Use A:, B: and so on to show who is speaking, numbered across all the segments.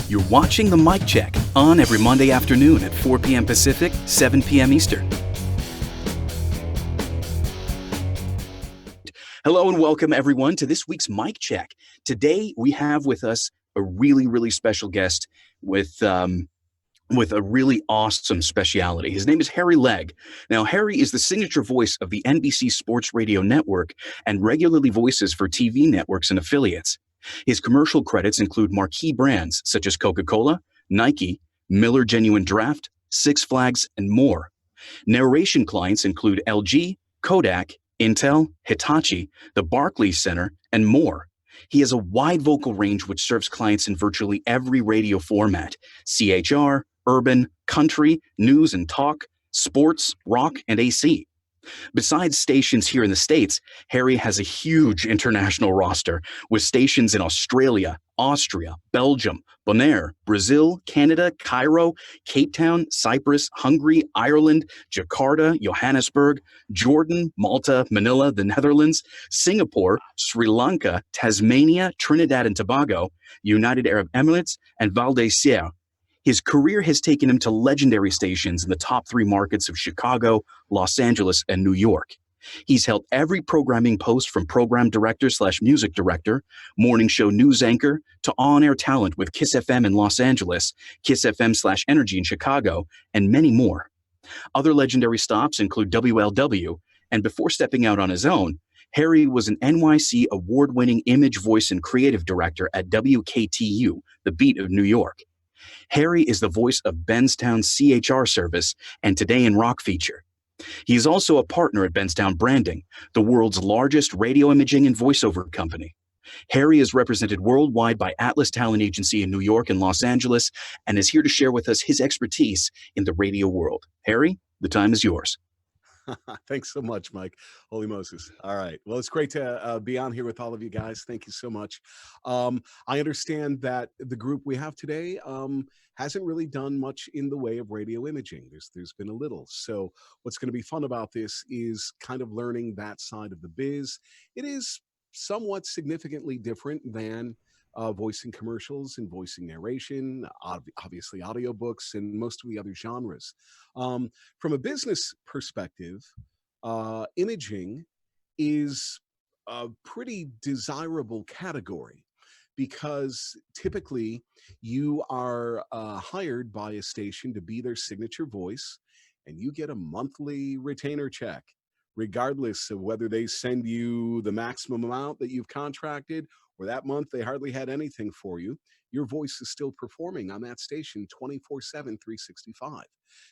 A: You're watching the Mic Check, on every Monday afternoon at 4 p.m. Pacific, 7 p.m. Eastern. Hello and welcome everyone to this week's Mic Check. Today we have with us a really special guest with a really awesome speciality. His name is Harry Legg. Now, Harry is the signature voice of the NBC Sports Radio Network and regularly voices for TV networks and affiliates. His commercial credits include marquee brands such as Coca-Cola, Nike, Miller Genuine Draft, Six Flags, and more. Narration clients include LG, Kodak, Intel, Hitachi, the Barclays Center, and more. He has a wide vocal range which serves clients in virtually every radio format: CHR, urban, country, news and talk, sports, rock, and AC. Besides stations here in the States, Harry has a huge international roster with stations in Australia, Austria, Belgium, Bonaire, Brazil, Canada, Cairo, Cape Town, Cyprus, Hungary, Ireland, Jakarta, Johannesburg, Jordan, Malta, Manila, the Netherlands, Singapore, Sri Lanka, Tasmania, Trinidad and Tobago, United Arab Emirates, and Val d'Isere. His career has taken him to legendary stations in the top 3 markets of Chicago, Los Angeles, and New York. He's held every programming post from program director/music director, morning show news anchor, to on-air talent with Kiss FM in Los Angeles, Kiss FM/Energy in Chicago, and many more. Other legendary stops include WLW, and before stepping out on his own, Harry was an NYC award-winning image, voice, and creative director at WKTU, the Beat of New York. Harry is the voice of Benstown CHR service and Today in Rock feature. He is also a partner at Benstown Branding, the world's largest radio imaging and voiceover company. Harry is represented worldwide by Atlas Talent Agency in New York and Los Angeles and is here to share with us his expertise in the radio world. Harry, the time is yours.
B: Thanks so much, Mike. Holy Moses. All right. Well, it's great to be on here with all of you guys. Thank you so much. I understand that the group we have today hasn't really done much in the way of radio imaging. There's been a little. So what's going to be fun about this is kind of learning that side of the biz. It is somewhat significantly different than voicing commercials and voicing narration, obviously audiobooks, and most of the other genres. From a business perspective, imaging is a pretty desirable category because typically you are hired by a station to be their signature voice, and you get a monthly retainer check, regardless of whether they send you the maximum amount that you've contracted or that month they hardly had anything for you. Your voice is still performing on that station 24/7, 365.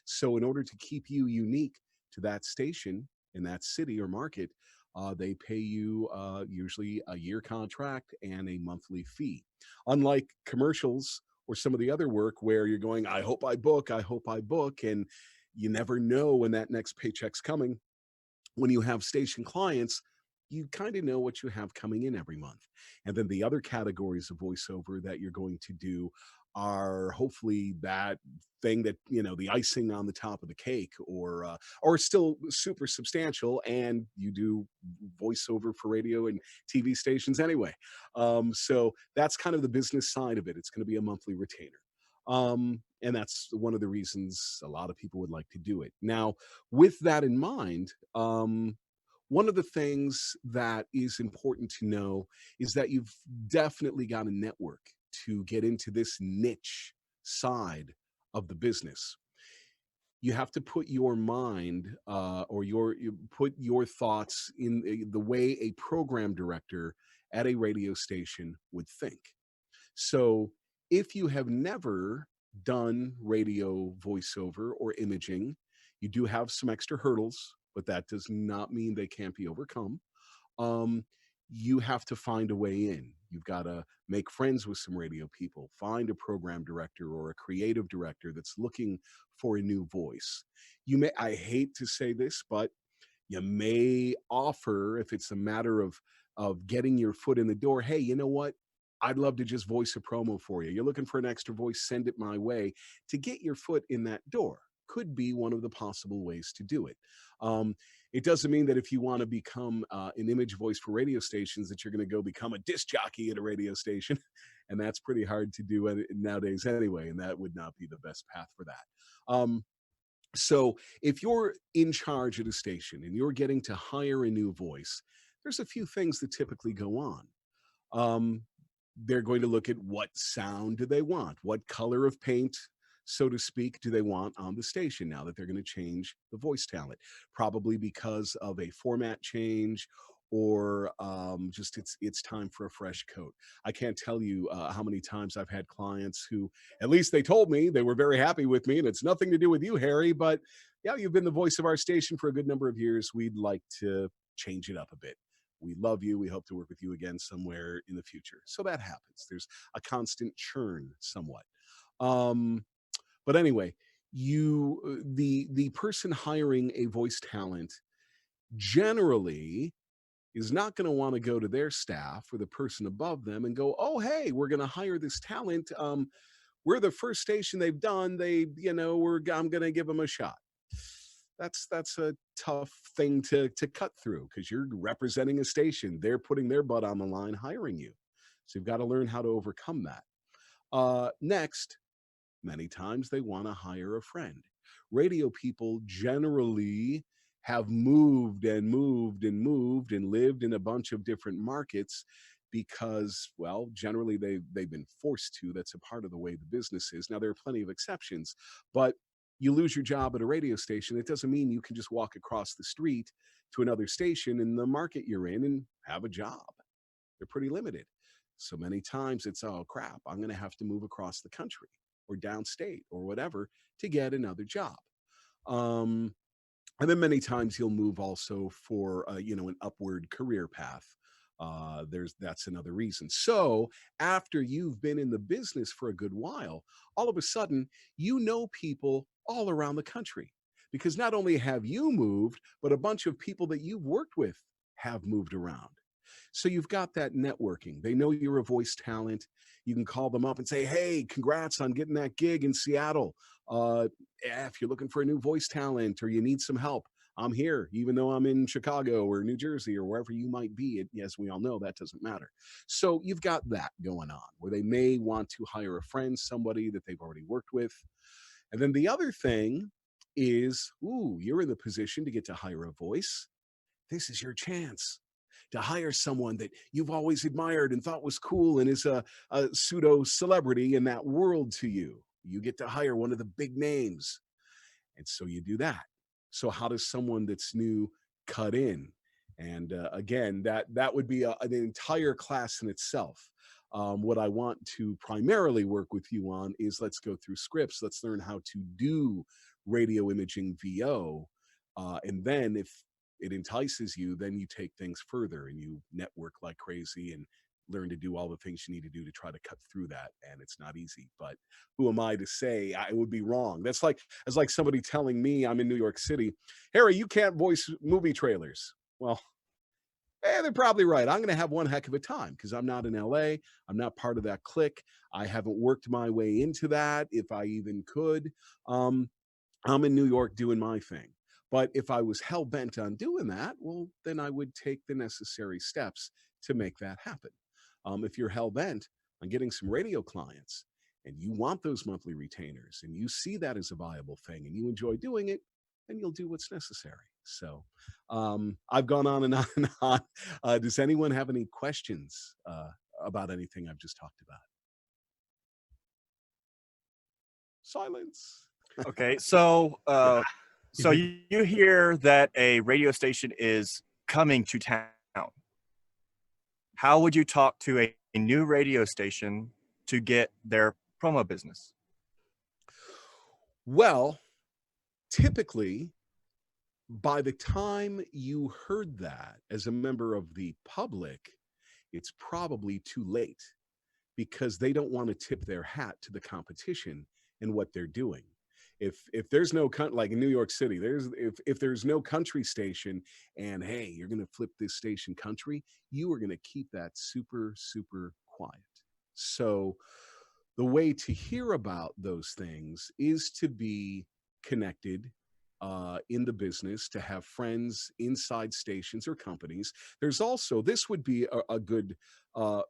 B: So in order to keep you unique to that station in that city or market, they pay you usually a year contract and a monthly fee. Unlike commercials or some of the other work where you're going, I hope I book, and you never know when that next paycheck's coming. When you have station clients, you kind of know what you have coming in every month. And then the other categories of voiceover that you're going to do are hopefully that thing that, the icing on the top of the cake, or still super substantial, and you do voiceover for radio and TV stations anyway. So that's kind of the business side of it. It's going to be a monthly retainer. And that's one of the reasons a lot of people would like to do it. Now, with that in mind, one of the things that is important to know is that you've definitely got a network to get into this niche side of the business. You have to put your mind you put your thoughts in the way a program director at a radio station would think. So if you have never done radio voiceover or imaging, you do have some extra hurdles, but that does not mean they can't be overcome. You have to find a way in. You've got to make friends with some radio people, find a program director or a creative director that's looking for a new voice. I hate to say this, but you may offer, if it's a matter of getting your foot in the door, hey, you know what? I'd love to just voice a promo for you. You're looking for an extra voice, send it my way to get your foot in that door. could be one of the possible ways to do it. It doesn't mean that if you want to become an image voice for radio stations that you're going to go become a disc jockey at a radio station, and that's pretty hard to do nowadays anyway, and that would not be the best path for that. So if you're in charge at a station and you're getting to hire a new voice, there's a few things that typically go on. Um, they're going to look at what sound do they want, what color of paint, so to speak, do they want on the station now that they're going to change the voice talent, probably because of a format change or just it's time for a fresh coat. I can't tell you how many times I've had clients who, at least they told me they were very happy with me, and it's nothing to do with you, Harry, but yeah, you've been the voice of our station for a good number of years. We'd like to change it up a bit. We love you. We hope to work with you again somewhere in the future. So that happens. There's a constant churn somewhat. Um, but anyway, the person hiring a voice talent generally is not going to want to go to their staff or the person above them and go, "Oh, hey, we're going to hire this talent. We're the first station they've done. I'm going to give them a shot." That's a tough thing to cut through because you're representing a station. They're putting their butt on the line hiring you. So you've got to learn how to overcome that. Next, many times they want to hire a friend. Radio people generally have moved and moved and moved and lived in a bunch of different markets because, well, generally they've been forced to. That's a part of the way the business is. Now, there are plenty of exceptions, but you lose your job at a radio station, it doesn't mean you can just walk across the street to another station in the market you're in and have a job. They're pretty limited. So many times it's, oh crap, I'm going to have to move across the country or downstate or whatever to get another job. Um, and then many times you'll move also for an upward career path. That's another reason. So after you've been in the business for a good while, all of a sudden you know people all around the country because not only have you moved, but a bunch of people that you've worked with have moved around. So you've got that networking. They know you're a voice talent. You can call them up and say, "Hey, congrats on getting that gig in Seattle. If you're looking for a new voice talent or you need some help, I'm here, even though I'm in Chicago or New Jersey or wherever you might be." As we all know, that doesn't matter. So you've got that going on where they may want to hire a friend, somebody that they've already worked with. And then the other thing is, ooh, you're in the position to get to hire a voice. This is your chance to hire someone that you've always admired and thought was cool and is a pseudo celebrity in that world to you. You get to hire one of the big names. And so you do that. So how does someone that's new cut in? And again, that would be an entire class in itself. What I want to primarily work with you on is let's go through scripts. Let's learn how to do radio imaging VO. And then if it entices you, then you take things further and you network like crazy and learn to do all the things you need to do to try to cut through that. And it's not easy, but who am I to say I would be wrong? That's like somebody telling me, I'm in New York City, "Harry, you can't voice movie trailers." Well, they're probably right. I'm going to have one heck of a time because I'm not in LA. I'm not part of that clique. I haven't worked my way into that, if I even could. Um, I'm in New York doing my thing. But if I was hell bent on doing that, well, then I would take the necessary steps to make that happen. If you're hell bent on getting some radio clients and you want those monthly retainers and you see that as a viable thing and you enjoy doing it, then you'll do what's necessary. So I've gone on and on and on. Does anyone have any questions about anything I've just talked about? Silence.
C: Okay, so you hear that a radio station is coming to town. How would you talk to a new radio station to get their promo business?
B: Well, typically, by the time you heard that as a member of the public, it's probably too late because they don't want to tip their hat to the competition and what they're doing. If there's no like in New York City, if there's no country station and hey, you're going to flip this station country, you are going to keep that super quiet. So the way to hear about those things is to be connected in the business, to have friends inside stations or companies. There's also, this would be a good uh,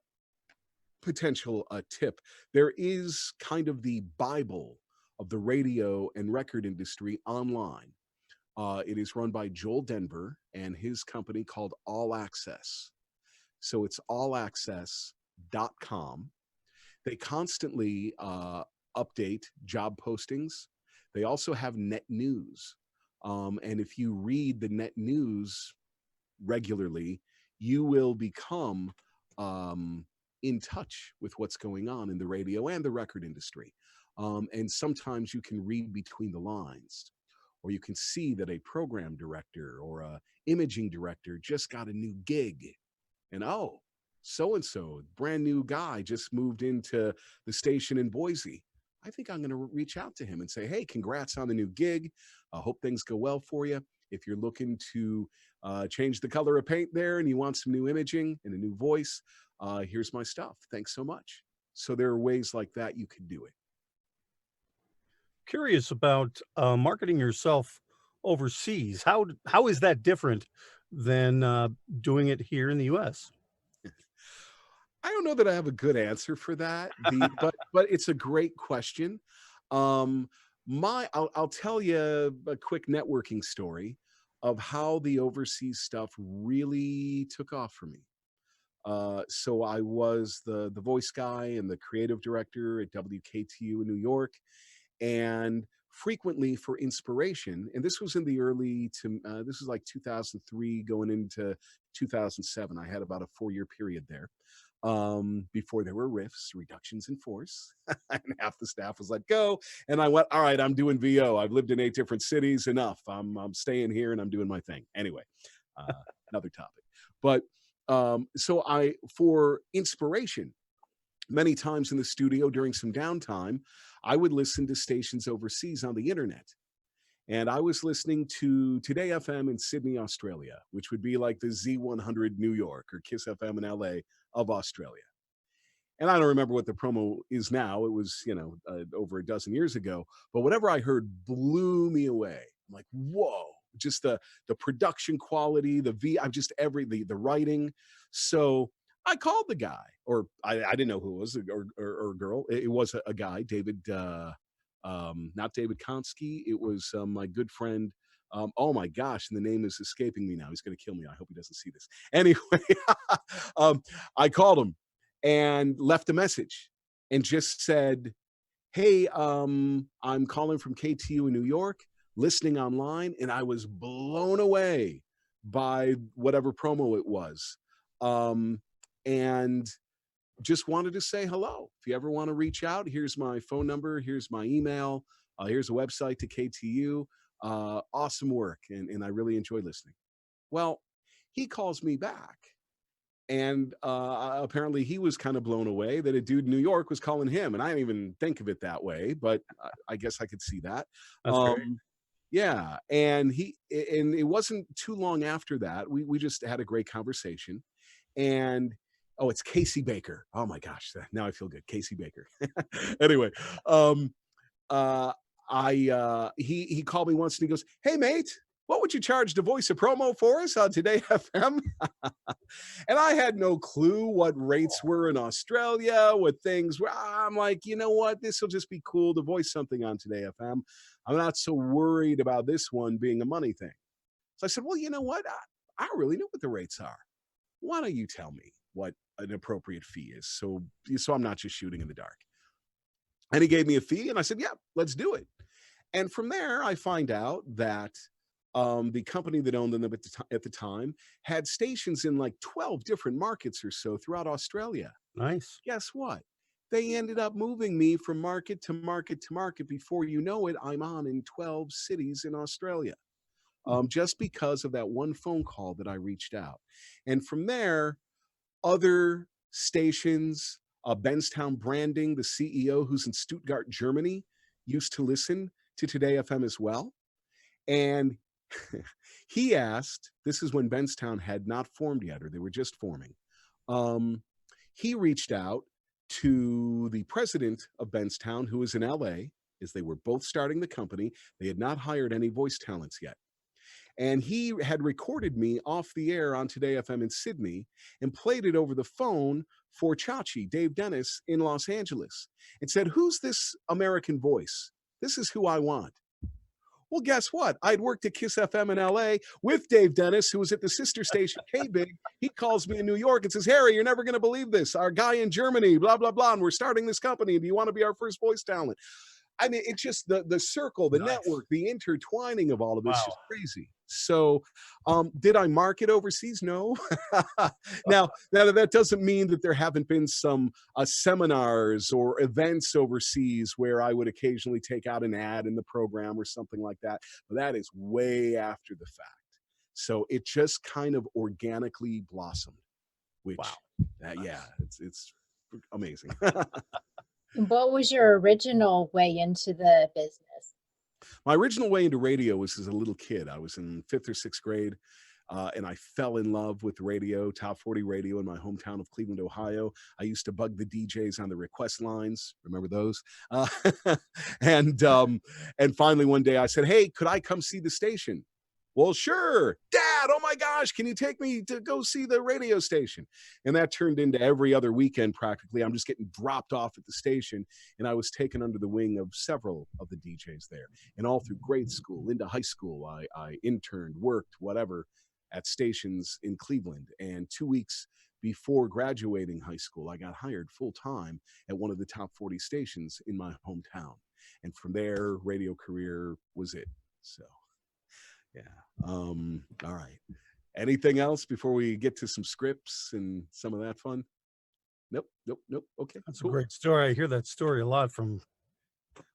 B: potential tip. There is kind of the Bible of the radio and record industry online. It is run by Joel Denver and his company called All Access. So it's allaccess.com. They constantly update job postings. They also have net news. And if you read the net news regularly, you will become in touch with what's going on in the radio and the record industry. And sometimes you can read between the lines, or you can see that a program director or a imaging director just got a new gig. And oh, so and so, brand new guy just moved into the station in Boise. I think I'm going to reach out to him and say, hey, congrats on the new gig. I hope things go well for you. If you're looking to change the color of paint there and you want some new imaging and a new voice, here's my stuff. Thanks so much. So there are ways like that you can do it.
D: Curious about marketing yourself overseas. How is that different than doing it here in the U.S.?
B: I don't know that I have a good answer for that. But it's a great question. I'll tell you a quick networking story of how the overseas stuff really took off for me. So I was the voice guy and the creative director at WKTU in New York, and frequently for inspiration. And this was in the this was like 2003 going into 2007. I had about a 4-year period there. Before there were rifts, reductions in force, and half the staff was let go. And I went, all right, I'm doing VO. I've lived in 8 different cities. Enough. I'm staying here and I'm doing my thing. Anyway, another topic. But so for inspiration, many times in the studio during some downtime, I would listen to stations overseas on the internet. And I was listening to Today FM in Sydney, Australia, which would be like the Z100 New York or Kiss FM in LA of Australia. And I don't remember what the promo is now. It was, over a dozen years ago. But whatever I heard blew me away. I'm like, whoa, just the production quality, the writing. So I called the guy, or I didn't know who it was, or girl. It was a guy, David, not David Konsky. It was my good friend. Oh my gosh, and the name is escaping me now. He's going to kill me. I hope he doesn't see this. Anyway, I called him and left a message and just said, hey, I'm calling from KTU in New York, listening online, and I was blown away by whatever promo it was. And just wanted to say hello. If you ever want to reach out, here's my phone number, here's my email, here's a website to KTU. Awesome work, and I really enjoy listening. Well, he calls me back, and apparently he was kind of blown away that a dude in New York was calling him, and I didn't even think of it that way, but I guess I could see that.
D: That's great.
B: Yeah, and it wasn't too long after that. We just had a great conversation, and oh, it's Casey Baker. Oh my gosh, now I feel good. Casey Baker. Anyway, he called me once and he goes, "Hey mate, what would you charge to voice a promo for us on Today FM?" And I had no clue what rates were in Australia, what things were. I'm like, you know what? This will just be cool to voice something on Today FM. I'm not so worried about this one being a money thing. So I said, well, you know what? I don't really know what the rates are. Why don't you tell me what an appropriate fee is? So I'm not just shooting in the dark. And he gave me a fee, and I said, yeah, let's do it. And from there, I find out that the company that owned them at the time had stations in like 12 different markets or so throughout Australia.
D: Nice.
B: Guess what? They ended up moving me from market to market to market. Before you know it, I'm on in 12 cities in Australia, just because of that one phone call that I reached out. And from there, other stations, Benstown Branding, the CEO who's in Stuttgart, Germany, used to listen to Today FM as well. And he asked, this is when Benstown had not formed yet, or they were just forming. He reached out to the president of Benstown, who was in LA, is they were both starting the company. They had not hired any voice talents yet. And he had recorded me off the air on Today FM in Sydney and played it over the phone for Chachi, Dave Dennis, in Los Angeles, and said, "Who's this American voice? This is who I want." Well, guess what? I'd worked at Kiss FM in LA with Dave Dennis, who was at the sister station K-Big. He calls me in New York and says, "Harry, you're never going to believe this. Our guy in Germany, blah, blah, blah, and we're starting this company. Do you want to be our first voice talent?" I mean, it's just the circle, the network, the intertwining of all of this is crazy. So, did I market overseas? No. Now that doesn't mean that there haven't been some seminars or events overseas where I would occasionally take out an ad in the program or something like that. But that is way after the fact. So it just kind of organically blossomed, which, yeah, it's amazing.
E: And what was your original way into the business?
B: My original way into radio was as a little kid. I was in 5th or 6th grade, and I fell in love with radio, top 40 radio in my hometown of Cleveland, Ohio. I used to bug the DJs on the request lines. Remember those? And finally one day I said, "Hey, could I come see the station?" "Well, sure. Dad, oh my gosh, can you take me to go see the radio station?" And that turned into every other weekend practically. I'm just getting dropped off at the station, and I was taken under the wing of several of the DJs there. And all through grade school, into high school, I interned, worked, whatever, at stations in Cleveland. And 2 weeks before graduating high school, I got hired full-time at one of the top 40 stations in my hometown. And from there, radio career was it. So yeah. All right. Anything else before we get to some scripts and some of that fun? Nope. Okay.
D: That's cool. A great story. I hear that story a lot from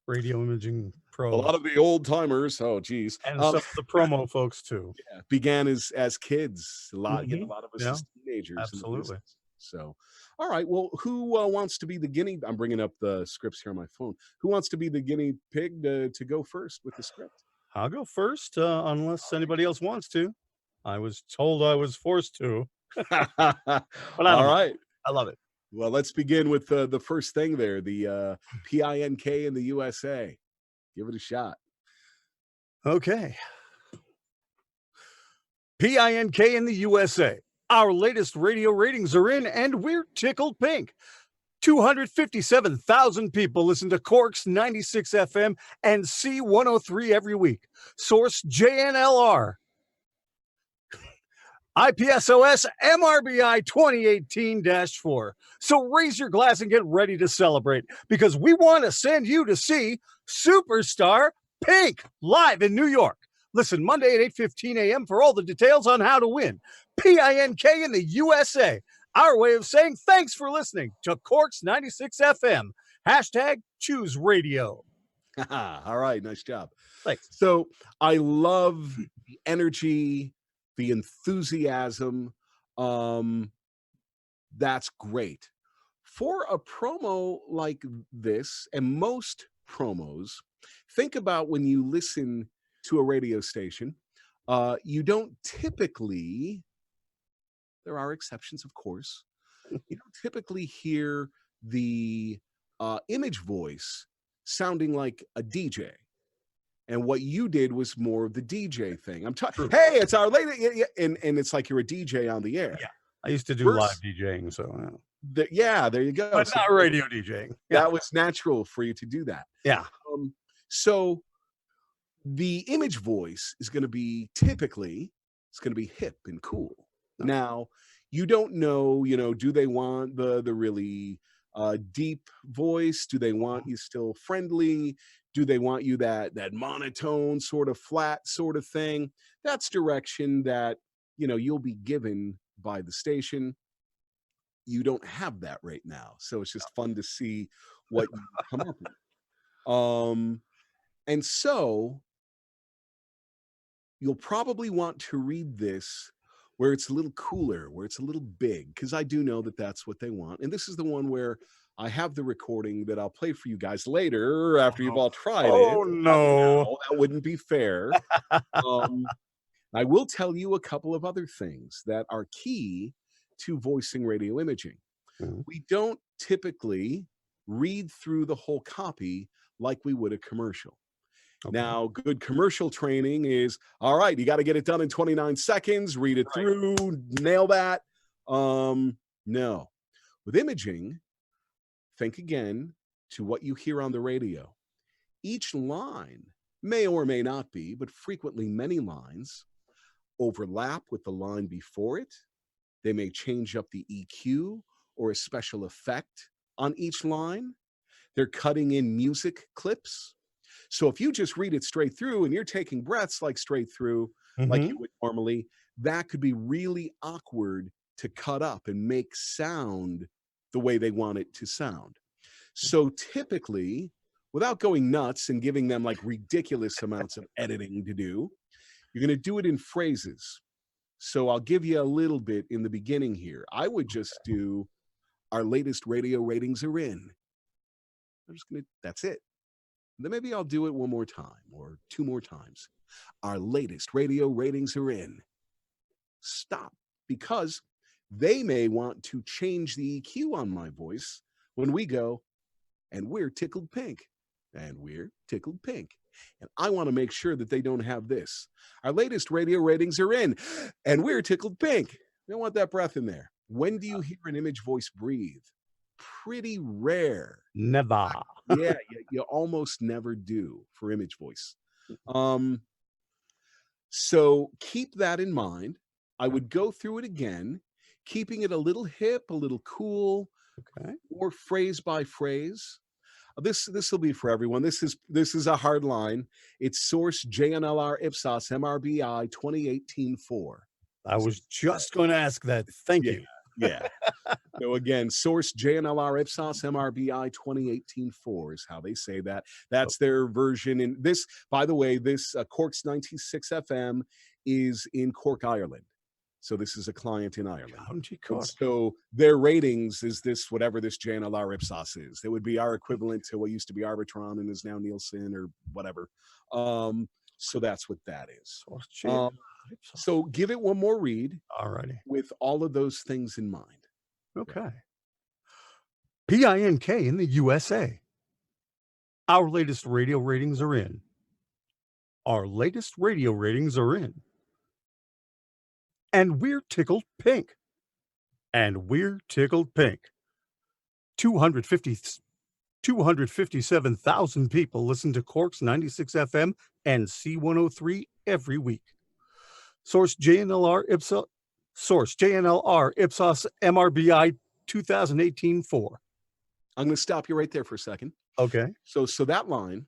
D: radio imaging pros.
B: A lot of the old timers. Oh, geez.
D: And some of the promo folks too.
B: Yeah, began as kids. A lot of us as teenagers.
D: Absolutely.
B: So, all right. Well, who wants to be the guinea? I'm bringing up the scripts here on my phone. Who wants to be the guinea pig to go first with the script?
D: I'll go first, unless anybody else wants to. I was told I was forced to. But all right. I love it.
B: Well, let's begin with the first thing there, the PINK in the USA. Give it a shot.
D: Okay. PINK in the USA. Our latest radio ratings are in, and we're tickled pink. 257,000 people listen to Corks 96 FM and C103 every week. Source JNLR. IPSOS MRBI 2018-4. So raise your glass and get ready to celebrate, because we want to send you to see Superstar Pink live in New York. Listen Monday at 8:15 a.m. for all the details on how to win. PINK in the USA. Our way of saying thanks for listening to Corks 96 FM. Hashtag choose radio.
B: All right. Nice job.
D: Thanks.
B: So I love the energy, the enthusiasm. That's great. For a promo like this, and most promos, think about when you listen to a radio station, you don't typically, there are exceptions, of course, you don't typically hear the image voice sounding like a DJ. And what you did was more of the DJ thing. I'm talking, hey, it's our lady, and it's like you're a DJ on the air.
D: Yeah, I used to do live DJing, so
B: yeah, there you go.
D: But
B: so
D: not radio DJing. Yeah.
B: That was natural for you to do that.
D: Yeah.
B: So the image voice is going to be typically, it's going to be hip and cool. Now, you don't know, do they want the really deep voice? Do they want you still friendly? Do they want you that monotone sort of flat sort of thing? That's direction that, you'll be given by the station. You don't have that right now. So it's just fun to see what you come up with. And so you'll probably want to read this where it's a little cooler, where it's a little big, because I do know that that's what they want. And this is the one where I have the recording that I'll play for you guys later after you've all tried it.
D: Oh, no.
B: That wouldn't be fair. I will tell you a couple of other things that are key to voicing radio imaging. We don't typically read through the whole copy like we would a commercial.
D: Okay.
B: Now, good commercial training is, all right, you got to get it done in 29 seconds, read it through, nail that. No. With imaging, think again to what you hear on the radio. Each line may or may not be, but frequently many lines overlap with the line before it. They may change up the EQ or a special effect on each line. They're cutting in music clips. So if you just read it straight through and you're taking breaths like straight through, like you would normally, that could be really awkward to cut up and make sound the way they want it to sound. So typically, without going nuts and giving them like ridiculous amounts of editing to do, you're going to do it in phrases. So I'll give you a little bit in the beginning here. I would just do, our latest radio ratings are in. I'm just going to, that's it. Then maybe I'll do it one more time or two more times. Our latest radio ratings are in. Stop, because they may want to change the EQ on my voice when we go, and we're tickled pink, and we're tickled pink. And I want to make sure that they don't have this. Our latest radio ratings are in, and we're tickled pink. We don't want that breath in there. When do you hear an image voice breathe? Pretty rare.
D: Never.
B: Yeah, you almost never do for image voice. So keep that in mind. I would go through it again, keeping it a little hip, a little cool, or phrase by phrase. This will be for everyone. This is a hard line. It's source JNLR Ipsos MRBI 2018-4.
D: I was just going to ask that. Thank you.
B: Yeah. So again, source JNLR Ipsos MRBI 2018-4 is how they say that. That's their version. In this, by the way, this Cork's 96 FM is in Cork, Ireland. So this is a client in Ireland.
D: County Cork.
B: So their ratings is this, whatever this JNLR Ipsos is. It would be our equivalent to what used to be Arbitron and is now Nielsen or whatever. So that's what that is. So give it one more read.
D: Alrighty.
B: With all of those things in mind.
D: Okay. PINK in the USA. Our latest radio ratings are in. Our latest radio ratings are in. And we're tickled pink. And we're tickled pink. 257,000 people listen to Cork's 96 FM and C103 every week. Source JNLR Ipsos MRBI 2018-4.
B: I'm going to stop you right there for a second.
D: Okay.
B: So that line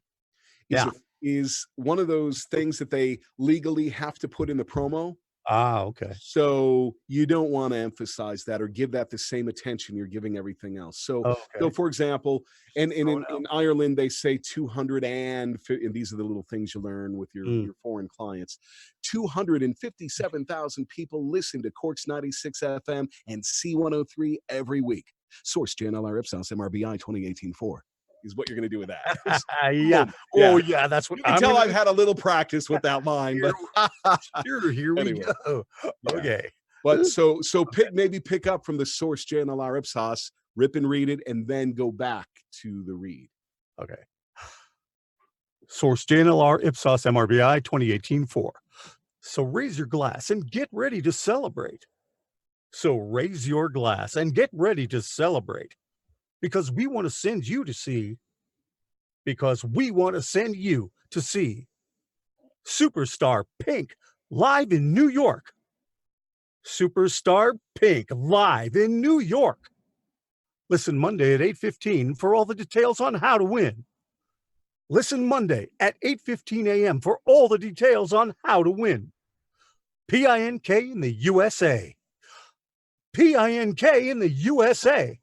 B: is one of those things that they legally have to put in the promo.
D: Okay.
B: So you don't want to emphasize that or give that the same attention you're giving everything else. So, so for example, and in Ireland, they say 200 and these are the little things you learn with your foreign clients. 257,000 people listen to Cork's 96 FM and C103 every week. Source JNLR Ipsos MRBI 2018-4. Is what you're going to do with that.
D: Yeah. Oh, yeah. That's what
B: you can tell. I've had a little practice with that line. But
D: here we go. Okay.
B: But so maybe pick up from the source JNLR Ipsos, rip and read it, and then go back to the read.
D: Okay. Source JNLR Ipsos MRBI 2018-4. So raise your glass and get ready to celebrate. So raise your glass and get ready to celebrate. Because we want to send you to see, Superstar Pink live in New York. Superstar Pink live in New York. Listen Monday at 8:15 for all the details on how to win. Listen Monday at 8:15 a.m. for all the details on how to win. PINK in the USA. PINK in the USA.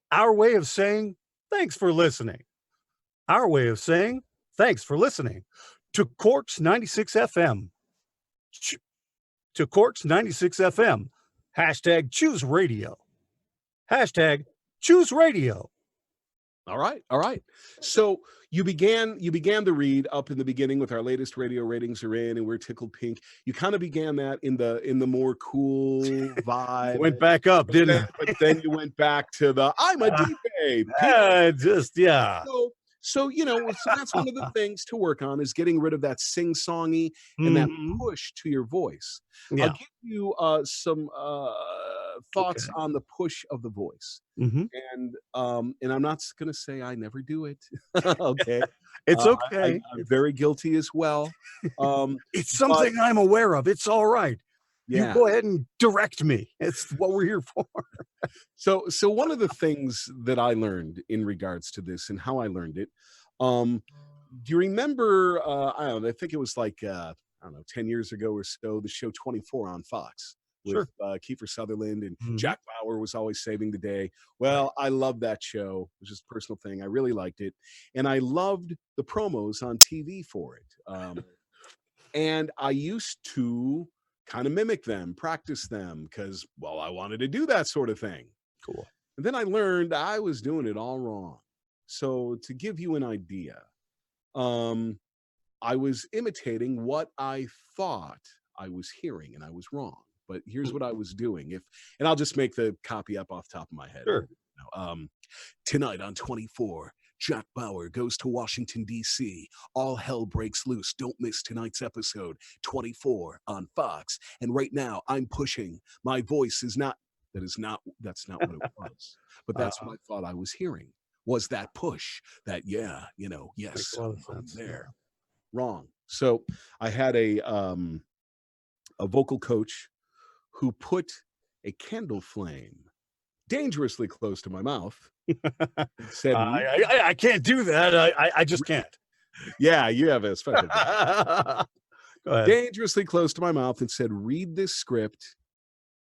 D: Our way of saying thanks for listening. Our way of saying thanks for listening to Cork's 96 FM. To Cork's 96 FM. Hashtag choose radio. Hashtag choose radio.
B: All right. All right. So you began the read up in the beginning with our latest radio ratings are in and we're tickled pink. You kind of began that in the more cool vibe.
D: Went back up, didn't it?
B: But then you went back to the I'm a D-Bay hey,
D: yeah.
B: so so that's one of the things to work on is getting rid of that sing-songy and that
D: Mhm.
B: push to your voice. I'll
D: Yeah.
B: give you some thoughts
D: Okay.
B: on the push of the voice.
D: Mhm.
B: And I'm not going to say I never do it. Okay.
D: It's
B: I,
D: okay.
B: I'm very guilty as well. Um,
D: It's
B: but
D: something I'm aware of. It's all right. You
B: yeah.
D: go ahead and direct me. It's what we're here for.
B: So one of the things that I learned in regards to this and how I learned it, um, do you remember? I don't know. I think it was like I don't know, 10 years ago or so, the show 24 on Fox with
D: Sure.
B: Kiefer Sutherland and
D: Mhm.
B: Jack Bauer was always saving the day. Well, I love that show. It was just a personal thing. I really liked it, and I loved the promos on TV for it. And I used to kind of mimic them, practice them because, well, I wanted to do that sort of thing.
D: Cool.
B: And then I learned I was doing it all wrong. So to give you an idea, um, I was imitating what I thought I was hearing, and I was wrong. But here's what I was doing. And I'll just make the copy up off the top of my head.
D: Sure.
B: Tonight on 24, Jack Bauer goes to Washington, D.C. All hell breaks loose. Don't miss tonight's episode, 24 on Fox. And right now, I'm pushing. My voice is not, that's not what it was. But that's what I thought I was hearing, was that push, that, yes,
D: Makes a lot of
B: I'm
D: sense.
B: there. Wrong. So I had a vocal coach who put a candle flame dangerously close to my mouth. Said,
D: I can't do that. I just can't.
B: yeah, you have a special
D: Go ahead.
B: dangerously close to my mouth and said, read this script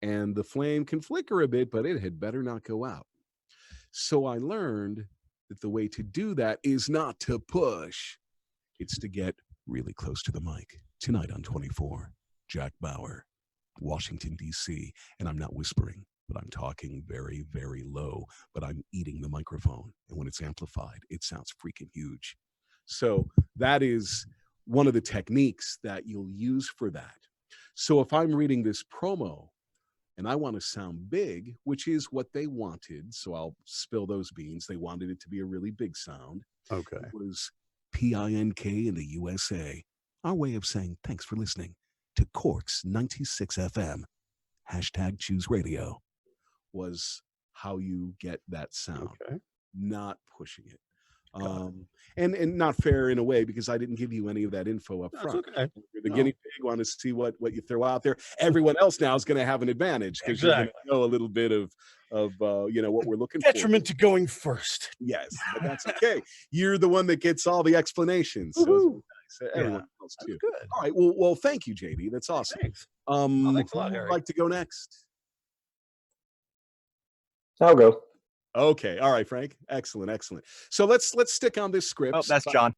B: and the flame can flicker a bit, but it had better not go out. So I learned that the way to do that is not to push. It's to get really close to the mic. Tonight on 24, Jack Bauer, Washington, D.C. And I'm not whispering, but I'm talking very, very low, but I'm eating the microphone. And when it's amplified, it sounds freaking huge. So that is one of the techniques that you'll use for that. So if I'm reading this promo and I want to sound big, which is what they wanted, so I'll spill those beans. They wanted it to be a really big sound.
D: Okay.
B: It was PINK in the USA. Our way of saying thanks for listening to Corks 96 FM. Hashtag choose radio was how you get that sound,
D: Okay.
B: not pushing it. And not fair in a way because I didn't give you any of that info up
D: That's
B: front.
D: okay.
B: You're the guinea pig, want to see what you throw out there. Everyone else now is going to have an advantage because you're going to know a little bit of what we're looking for.
D: Detriment to going first.
B: Yes, but that's okay. You're the one that gets all the explanations. So it's nice. Everyone else too.
D: Good.
B: All right. Well, thank you, JD. That's awesome.
D: Thanks.
B: Who
D: Thanks a lot,
B: would
D: Harry.
B: like to go next?
F: I'll go.
B: Okay. All right, Frank. Excellent. So let's stick on this script.
C: Oh, that's John.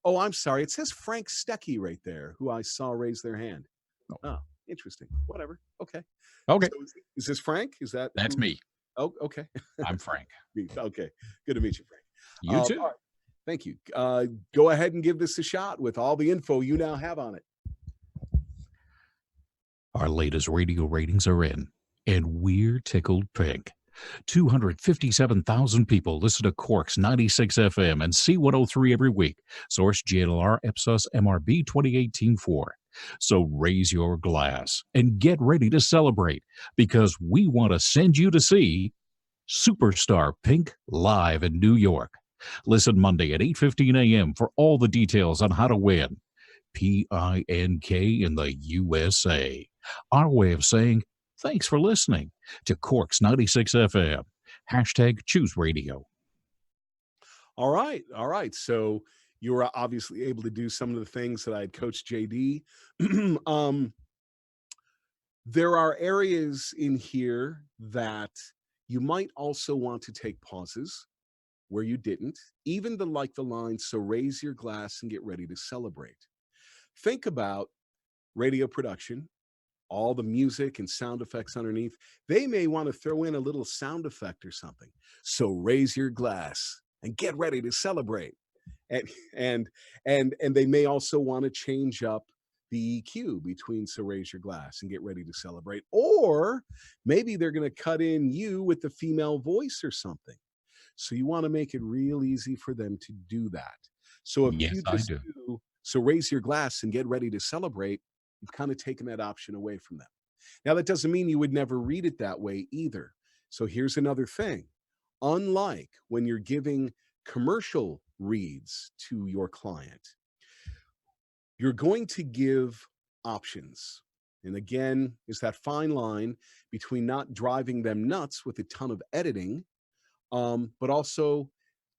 B: Oh, I'm sorry. It says Frank Stecky right there, who I saw raise their hand. Oh, interesting. Whatever. Okay.
G: Okay.
B: So is this Frank?
G: That's me.
B: Oh, okay.
G: I'm Frank.
B: Okay. Good to meet you, Frank.
G: You too.
B: All right. Thank you. Go ahead and give this a shot with all the info you now have on it.
G: Our latest radio ratings are in, and we're tickled pink. 257,000 people listen to Corks 96 FM and C103 every week. Source GLR Ipsos MRB 2018-4. So raise your glass and get ready to celebrate because we want to send you to see Superstar Pink live in New York. Listen Monday at 8:15 a.m. for all the details on how to win. PINK in the USA. Our way of saying thanks for listening to Corks 96 FM. Hashtag choose radio.
B: All right. So you were obviously able to do some of the things that I had coached JD. There are areas in here that you might also want to take pauses where you didn't, even the line, so raise your glass and get ready to celebrate. Think about radio production, all the music and sound effects underneath. They may want to throw in a little sound effect or something. So raise your glass and get ready to celebrate. And they may also want to change up the EQ between so raise your glass and get ready to celebrate. Or maybe they're going to cut in you with the female voice or something. So you want to make it real easy for them to do that. So if
G: Yes,
B: you
G: I
B: just
G: do.
B: so raise your glass and get ready to celebrate, you've kind of taken that option away from them. Now, that doesn't mean you would never read it that way either. So here's another thing. Unlike when you're giving commercial reads to your client, you're going to give options. And again, is that fine line between not driving them nuts with a ton of editing, but also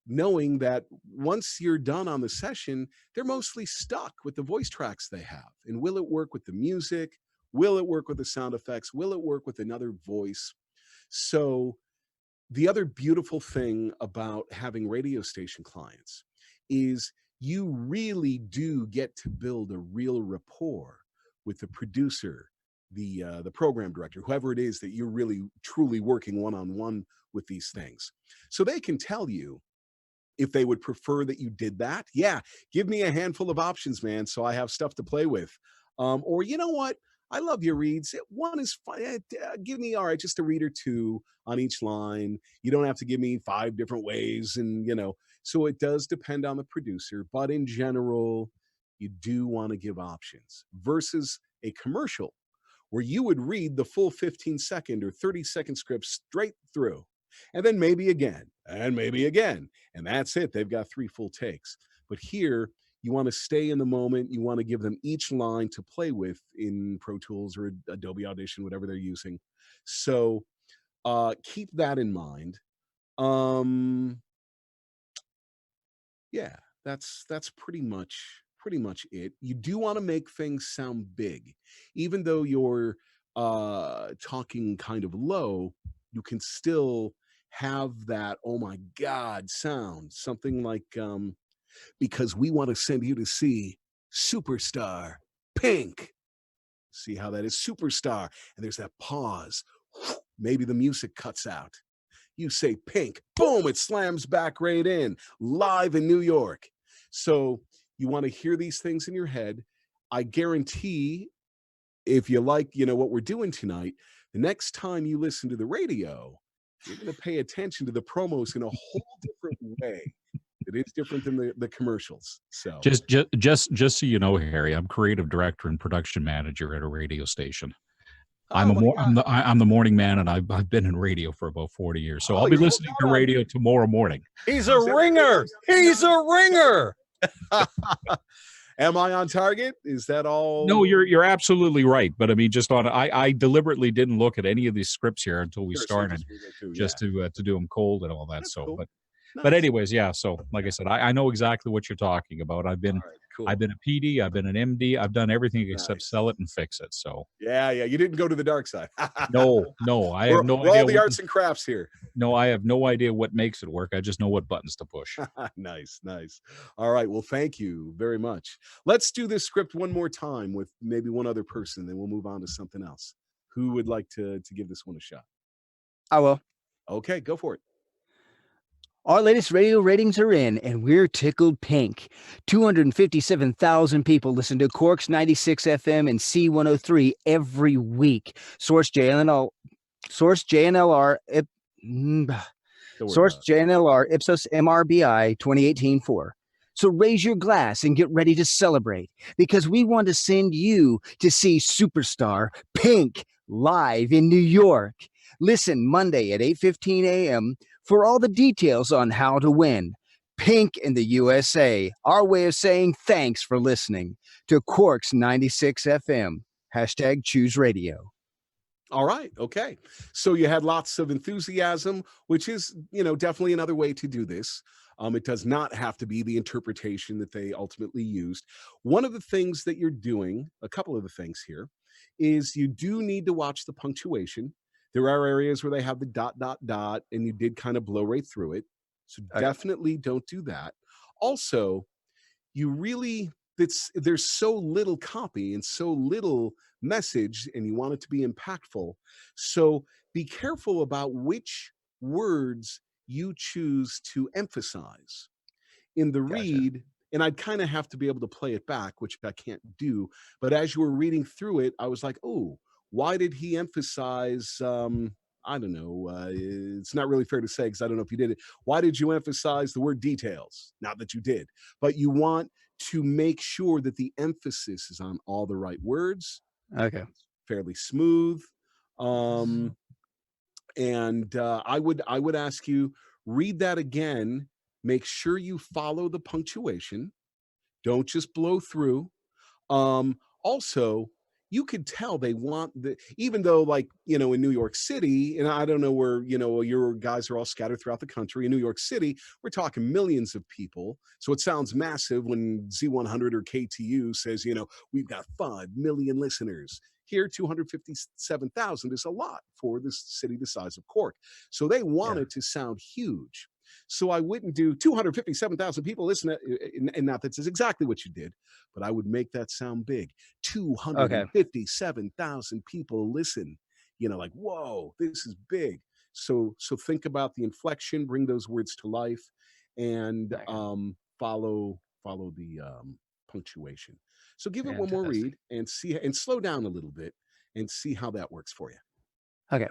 B: knowing that once you're done on the session, they're mostly stuck with the voice tracks they have. And will it work with the music? Will it work with the sound effects? Will it work with another voice? So the other beautiful thing about having radio station clients is you really do get to build a real rapport with the producer, the program director, whoever it is that you're really truly working one-on-one with these things. So they can tell you if they would prefer that you did that. Yeah, give me a handful of options, man, so I have stuff to play with. Or you know what? I love your reads. One is fine. Give me, all right, just a read or two on each line. You don't have to give me 5 different ways. And, so it does depend on the producer. But in general, you do want to give options versus a commercial where you would read the full 15-second or 30-second script straight through. And then maybe again, and maybe again. And that's it. They've got 3 full takes. But here, you want to stay in the moment. You want to give them each line to play with in Pro Tools or Adobe Audition, whatever they're using. So keep that in mind. Yeah, that's pretty much it. You do want to make things sound big. Even though you're talking kind of low, you can still have that oh my god sound, something like because we want to send you to see Superstar Pink. See how that is? Superstar. And there's that pause. Maybe the music cuts out. You say Pink, boom, it slams back right in, live in New York. So you want to hear these things in your head. I guarantee if you like, what we're doing tonight, the next time you listen to the radio, you're going to pay attention to the promos in a whole different way. It is different than the commercials. So
G: Just so you know, Harry, I'm creative director and production manager at a radio station. I'm
B: oh my God.
G: I'm the morning man, and I've been in radio for about 40 years. So
B: Oh,
G: I'll be
B: you're
G: listening
B: holding
G: to
B: out on
G: radio
B: me.
G: tomorrow morning.
D: He's a ringer. He's a ringer.
B: Am I on target? Is that all?
G: No, you're absolutely right. But I mean, just on I deliberately didn't look at any of these scripts here until we
B: Sure, so
G: started,
B: just read it too,
G: just
B: yeah.
G: to do them cold and all that.
B: That's
G: So,
B: cool.
G: but
B: Nice.
G: anyways, yeah. So, like I said, I know exactly what you're talking about.
B: All right, cool.
G: I've been a PD, I've been an MD, I've done everything except
B: Nice.
G: sell it and fix it. So,
B: Yeah. You didn't go to the dark side.
G: no, I have no
B: we're
G: idea.
B: all the arts and crafts here.
G: No, I have no idea what makes it work. I just know what buttons to push.
B: Nice. All right. Well, thank you very much. Let's do this script one more time with maybe one other person, then we'll move on to something else. Who would like to give this one a shot?
F: I will.
B: Okay, go for it.
F: Our latest radio ratings are in, and we're tickled pink. 257,000 people listen to Corks 96 FM and C103 every week. Source JNLR, Ipsos MRBI 2018-4. So raise your glass and get ready to celebrate, because we want to send you to see Superstar Pink live in New York. Listen Monday at 8:15 a.m. for all the details on how to win. Pink in the USA, our way of saying thanks for listening to Quarks 96 FM. # choose radio.
B: All right. Okay. So you had lots of enthusiasm, which is, definitely another way to do this. It does not have to be the interpretation that they ultimately used. One of the things that you're doing, a couple of the things here, is you do need to watch the punctuation. There are areas where they have the ... and you did kind of blow right through it. So definitely don't do that. Also, there's so little copy and so little message, and you want it to be impactful. So be careful about which words you choose to emphasize in the read. And I'd kind of have to be able to play it back, which I can't do. But as you were reading through it, I was like, oh, why did he emphasize I don't know. It's not really fair to say because I don't know if you did it. Why did you emphasize the word details? Not that you did, but you want to make sure that the emphasis is on all the right words,
F: Okay.
B: fairly smooth. Um, and I would ask you read that again. Make sure you follow the punctuation. Don't just blow through. Also, you could tell they want the even though like, in New York City, and I don't know where, your guys are all scattered throughout the country. In New York City, we're talking millions of people. So it sounds massive when Z100 or KTU says, we've got 5 million listeners. Here, 257,000 is a lot for this city the size of Cork. So they want
F: Yeah.
B: it to sound huge. So I wouldn't do 257,000 people listen, and not that's exactly what you did, but I would make that sound big.
F: Okay.
B: 257,000 people listen. Like, whoa, this is big. So think about the inflection, bring those words to life, and
F: Okay.
B: follow the punctuation. So give it one more
F: Fantastic.
B: read and see, and slow down a little bit and see how that works for you.
F: Okay.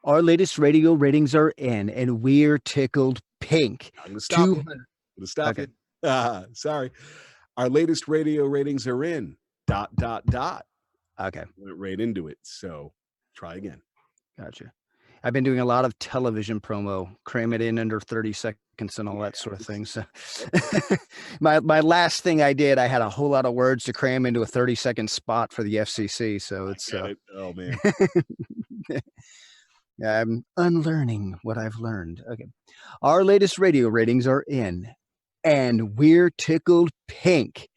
F: Our latest radio ratings are in, and we're tickled pink.
B: I'm gonna stop you.
F: 200.
B: I'm gonna stop
F: Okay.
B: you. Sorry. Our latest radio ratings are in. ...
F: Okay.
B: Went right into it. So try again.
F: Gotcha. I've been doing a lot of television promo, cram it in under 30 seconds and all that sort of thing. So my last thing I did, I had a whole lot of words to cram into a 30-second spot for the FCC. So it's
B: Get it? Oh man.
F: I'm unlearning what I've learned. Okay. Our latest radio ratings are in, and we're tickled pink.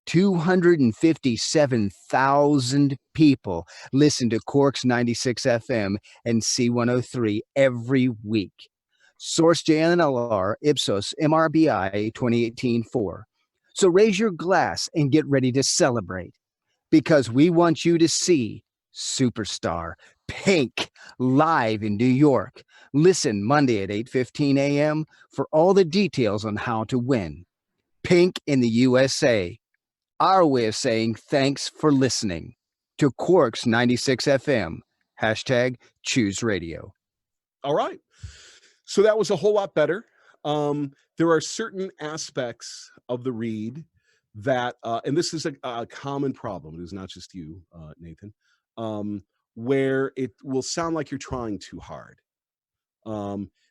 F: 257,000 people listen to Cork's 96 FM and C103 every week. Source JNLR, Ipsos, MRBI 2018-4. So raise your glass and get ready to celebrate, because we want you to see Superstar Pink live in New York. Listen Monday at 8:15 a.m. for all the details on how to win. Pink in the USA. Our way of saying thanks for listening to Quarks 96 FM. Hashtag choose radio.
B: All right. So that was a whole lot better. There are certain aspects of the read that, and this is a common problem. It is not just you, Nathan, where it will sound like you're trying too hard.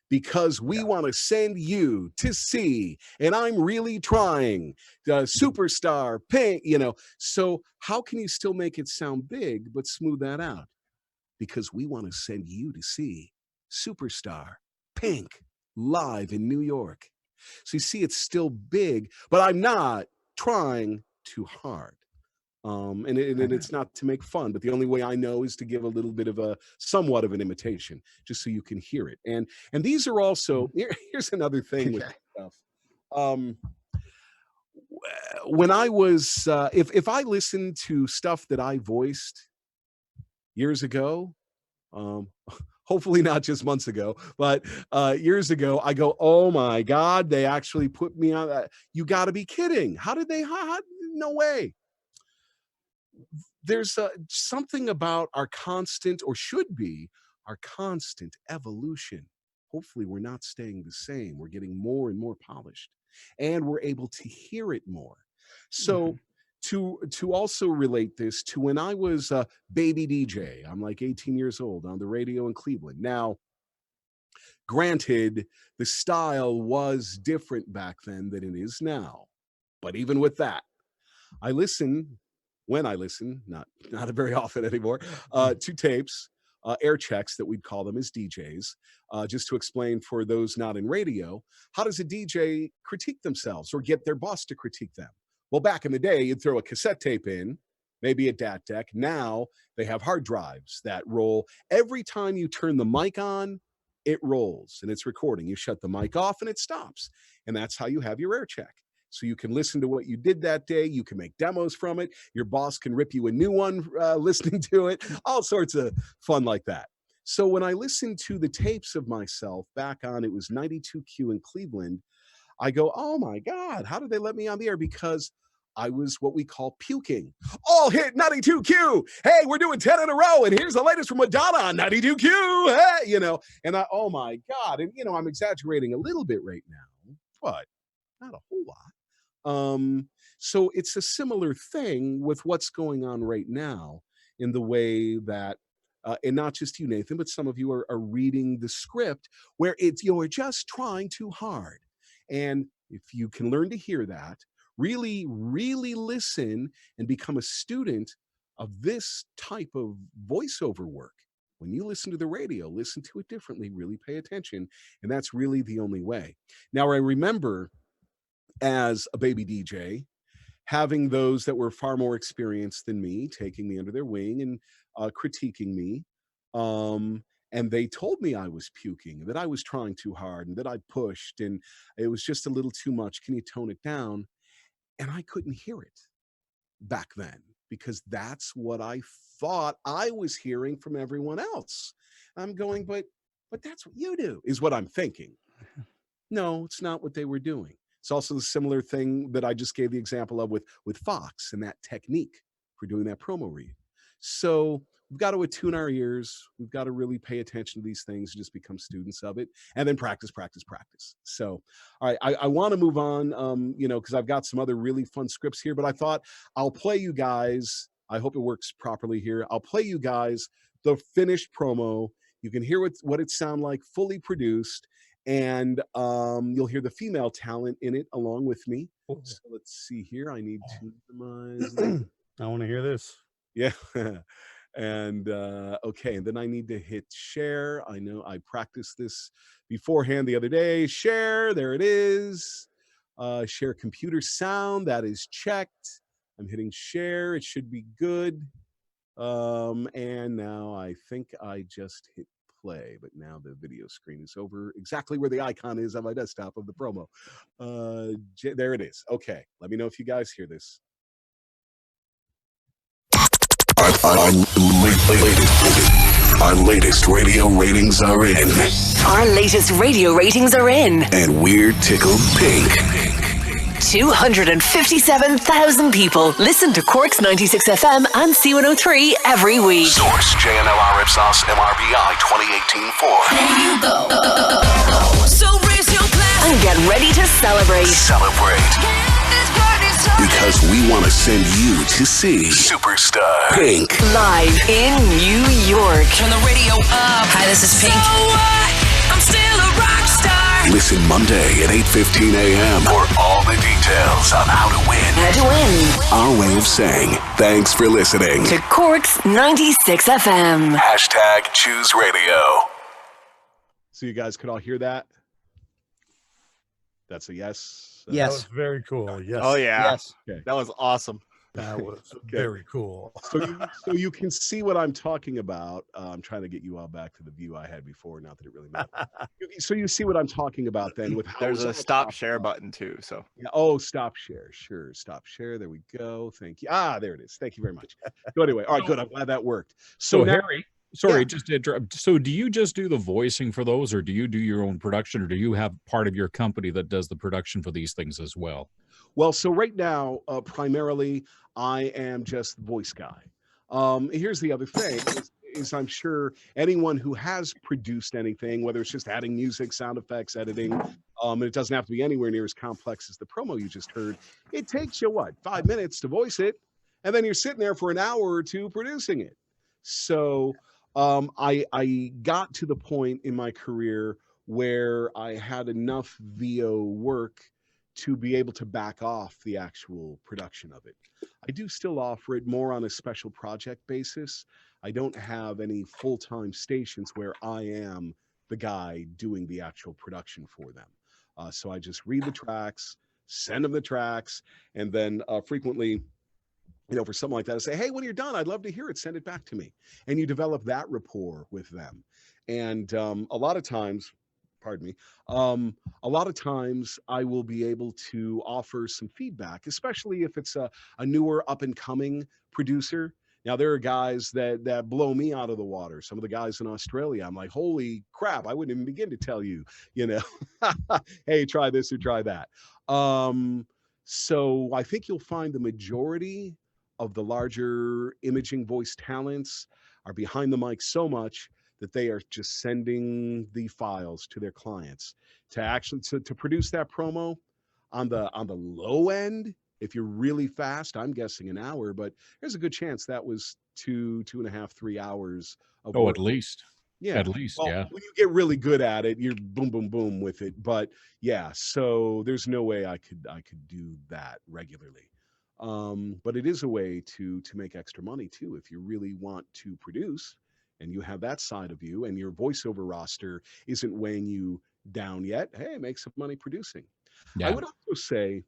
B: Because we want to send you to see, and I'm really trying, Superstar Pink, So how can you still make it sound big, but smooth that out? Because we want to send you to see Superstar Pink live in New York. So you see, it's still big, but I'm not trying too hard. And it's not to make fun, but the only way I know is to give a little bit of a somewhat of an imitation, just so you can hear it. And these are also here's another thing with stuff. When I was if I listened to stuff that I voiced years ago, hopefully not just months ago, but years ago, I go, oh my God, they actually put me on that. You got to be kidding. How did they? No way. There's something about our constant, or should be, our constant evolution. Hopefully, we're not staying the same. We're getting more and more polished, and we're able to hear it more. So, to also relate this to when I was a baby DJ, I'm like 18 years old on the radio in Cleveland. Now, granted, the style was different back then than it is now, but even with that, I listen when I listen, not very often anymore, to tapes, air checks that we'd call them as DJs, just to explain for those not in radio, how does a DJ critique themselves or get their boss to critique them? Well, back in the day, you'd throw a cassette tape in, maybe a DAT deck. Now they have hard drives that roll. Every time you turn the mic on, it rolls and it's recording. You shut the mic off and it stops. And that's how you have your air check. So you can listen to what you did that day. You can make demos from it. Your boss can rip you a new one listening to it. All sorts of fun like that. So when I listened to the tapes of myself back on, it was 92Q in Cleveland, I go, oh my God, how did they let me on the air? Because I was what we call puking. All hit 92Q. Hey, we're doing 10 in a row. And here's the latest from Madonna on 92Q. Hey, and oh my God. And, I'm exaggerating a little bit right now, but not a whole lot. So it's a similar thing with what's going on right now in the way that, and not just you, Nathan, but some of you are reading the script where you're just trying too hard. And if you can learn to hear that, really, really listen and become a student of this type of voiceover work. When you listen to the radio, listen to it differently, really pay attention. And that's really the only way. Now, I remember as a baby DJ, having those that were far more experienced than me, taking me under their wing and critiquing me. And they told me I was puking, that I was trying too hard and that I pushed and it was just a little too much. Can you tone it down? And I couldn't hear it back then because that's what I thought I was hearing from everyone else. I'm going, but that's what you do, is what I'm thinking. No, it's not what they were doing. It's also the similar thing that I just gave the example of with Fox and that technique for doing that promo read. So we've got to attune our ears. We've got to really pay attention to these things and just become students of it, and then practice, practice, practice. So, all right, I want to move on, because I've got some other really fun scripts here, but I thought I'll play you guys. I hope it works properly here. I'll play you guys the finished promo. You can hear what it sounds like, fully produced. And you'll hear the female talent in it along with me. So let's see here. I need to minimize.
D: I want to hear this.
B: Yeah. And okay. And then I need to hit share. I know I practiced this beforehand the other day. Share. There it is. Share computer sound. That is checked. I'm hitting share. It should be good. And now I think I just hit play, but now the video screen is over exactly where the icon is on my desktop of the promo. There it is. Okay, let me know if you guys hear this.
H: Our latest radio ratings are in.
I: Our latest radio ratings are in.
H: And we're tickled pink.
I: 257,000 people listen to Cork's 96 FM and C103 every week.
H: Source JNLR Ipsos MRBI 2018-4.
I: There you go. So raise your glass and get ready to celebrate.
H: Celebrate. Because we want to send you to see Superstar Pink
I: live in New York. Turn the radio up. Hi, this is Pink. So what? I'm still a rock star.
H: Listen Monday at 8:15 a.m. for all the details on how to win.
I: How to win.
H: Our way of saying thanks for listening
I: to Cork's 96 FM.
H: Hashtag Choose Radio.
B: So you guys could all hear that? That's a yes.
D: That was very cool. Yes.
C: Oh yeah.
B: Yes. Okay.
C: That was awesome.
D: That was very cool.
B: So you can see what I'm talking about. I'm trying to get you all back to the view I had before. Not that it really matters. So you see what I'm talking about then with how
C: there's a stop share button too. So
B: yeah. Oh, stop share. Sure. Stop share. There we go. Thank you. There it is. Thank you very much. So anyway, all right, good. I'm glad that worked.
G: So now, Harry, sorry, just to interrupt. So do you just do the voicing for those, or do you do your own production, or do you have part of your company that does the production for these things as well?
B: Well, so right now, primarily, I am just the voice guy. Here's the other thing is I'm sure anyone who has produced anything, whether it's just adding music, sound effects, editing, and it doesn't have to be anywhere near as complex as the promo you just heard. It takes you, 5 minutes to voice it, and then you're sitting there for an hour or two producing it. So I got to the point in my career where I had enough VO work to be able to back off the actual production of it. I do still offer it more on a special project basis. I don't have any full-time stations where I am the guy doing the actual production for them. So I just read the tracks, send them the tracks, and then frequently, for something like that, I say, hey, when you're done, I'd love to hear it. Send it back to me. And you develop that rapport with them. And a lot of times, a lot of times I will be able to offer some feedback, especially if it's a newer up and coming producer. Now, there are guys that blow me out of the water. Some of the guys in Australia, I'm like, holy crap, I wouldn't even begin to tell you, hey, try this or try that. So I think you'll find the majority of the larger imaging voice talents are behind the mic so much that they are just sending the files to their clients to actually to produce that promo on the low end. If you're really fast, I'm guessing an hour, but there's a good chance that was 2.5, 3 hours of
G: Oh, at
B: work.
G: least.
B: Yeah.
G: At least,
B: Well,
G: yeah.
B: when you get really good at it, you're boom, boom, boom with it. But yeah, so there's no way I could do that regularly. But it is a way to make extra money too. If you really want to produce and you have that side of you and your voiceover roster isn't weighing you down yet, hey, make some money producing. I
G: Yeah.
B: would also say,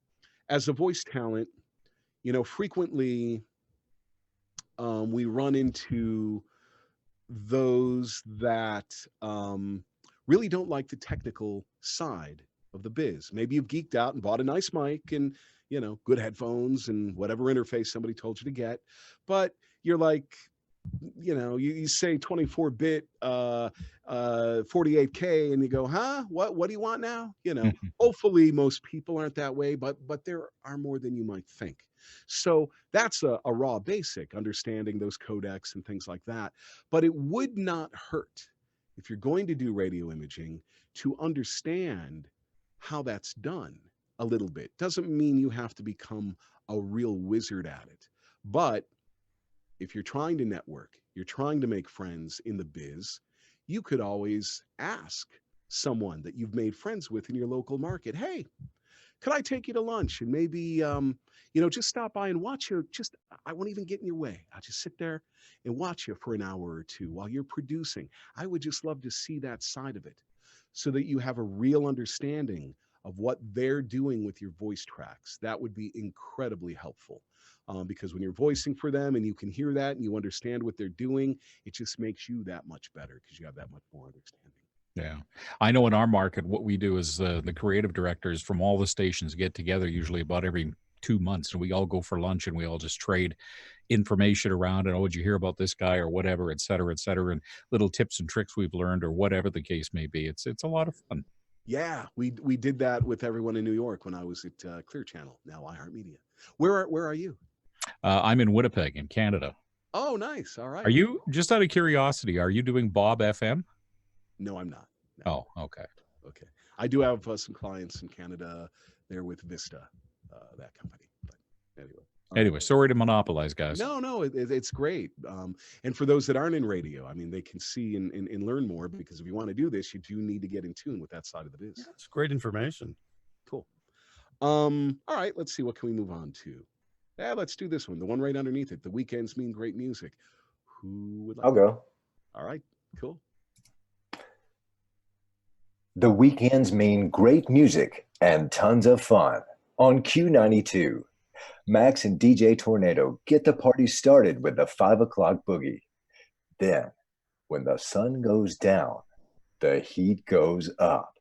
B: as a voice talent, frequently we run into those that really don't like the technical side of the biz. Maybe you've geeked out and bought a nice mic and, good headphones and whatever interface somebody told you to get, but you're like, you say 24-bit 48K and you go, huh, what do you want now? Hopefully most people aren't that way, but there are more than you might think. So that's a raw basic, understanding those codecs and things like that. But it would not hurt, if you're going to do radio imaging, to understand how that's done a little bit. Doesn't mean you have to become a real wizard at it, but if you're trying to network, you're trying to make friends in the biz, you could always ask someone that you've made friends with in your local market, hey, could I take you to lunch and maybe, just stop by and watch you? I won't even get in your way. I'll just sit there and watch you for an hour or two while you're producing. I would just love to see that side of it so that you have a real understanding of what they're doing with your voice tracks. That would be incredibly helpful. Because when you're voicing for them and you can hear that and you understand what they're doing, it just makes you that much better because you have that much more understanding.
G: Yeah. I know in our market, what we do is the creative directors from all the stations get together usually about every 2 months, and we all go for lunch and we all just trade information around and, oh, did you hear about this guy or whatever, et cetera, and little tips and tricks we've learned or whatever the case may be. It's a lot of fun.
B: Yeah, we did that with everyone in New York when I was at Clear Channel, now iHeartMedia. Where are you?
G: I'm in Winnipeg in Canada.
B: Oh, nice. All right.
G: Are you, just out of curiosity, are you doing Bob FM?
B: No, I'm not. No.
G: Oh, okay.
B: Okay. I do have some clients in Canada. They're with Vista, that company. But anyway.
G: Anyway, sorry to monopolize, guys.
B: No, it's great. And for those that aren't in radio, I mean, they can see and learn more, because if you want to do this, you do need to get in tune with that side of the biz.
D: Yeah, it's great information.
B: Cool. All right, let's see. What can we move on to? Yeah, let's do this one. The one right underneath it. The weekends mean great music. Who would like
J: I'll go.
B: All right, cool.
J: The weekends mean great music and tons of fun on Q92. Max and DJ Tornado get the party started with the 5 o'clock boogie. Then, when the sun goes down, the heat goes up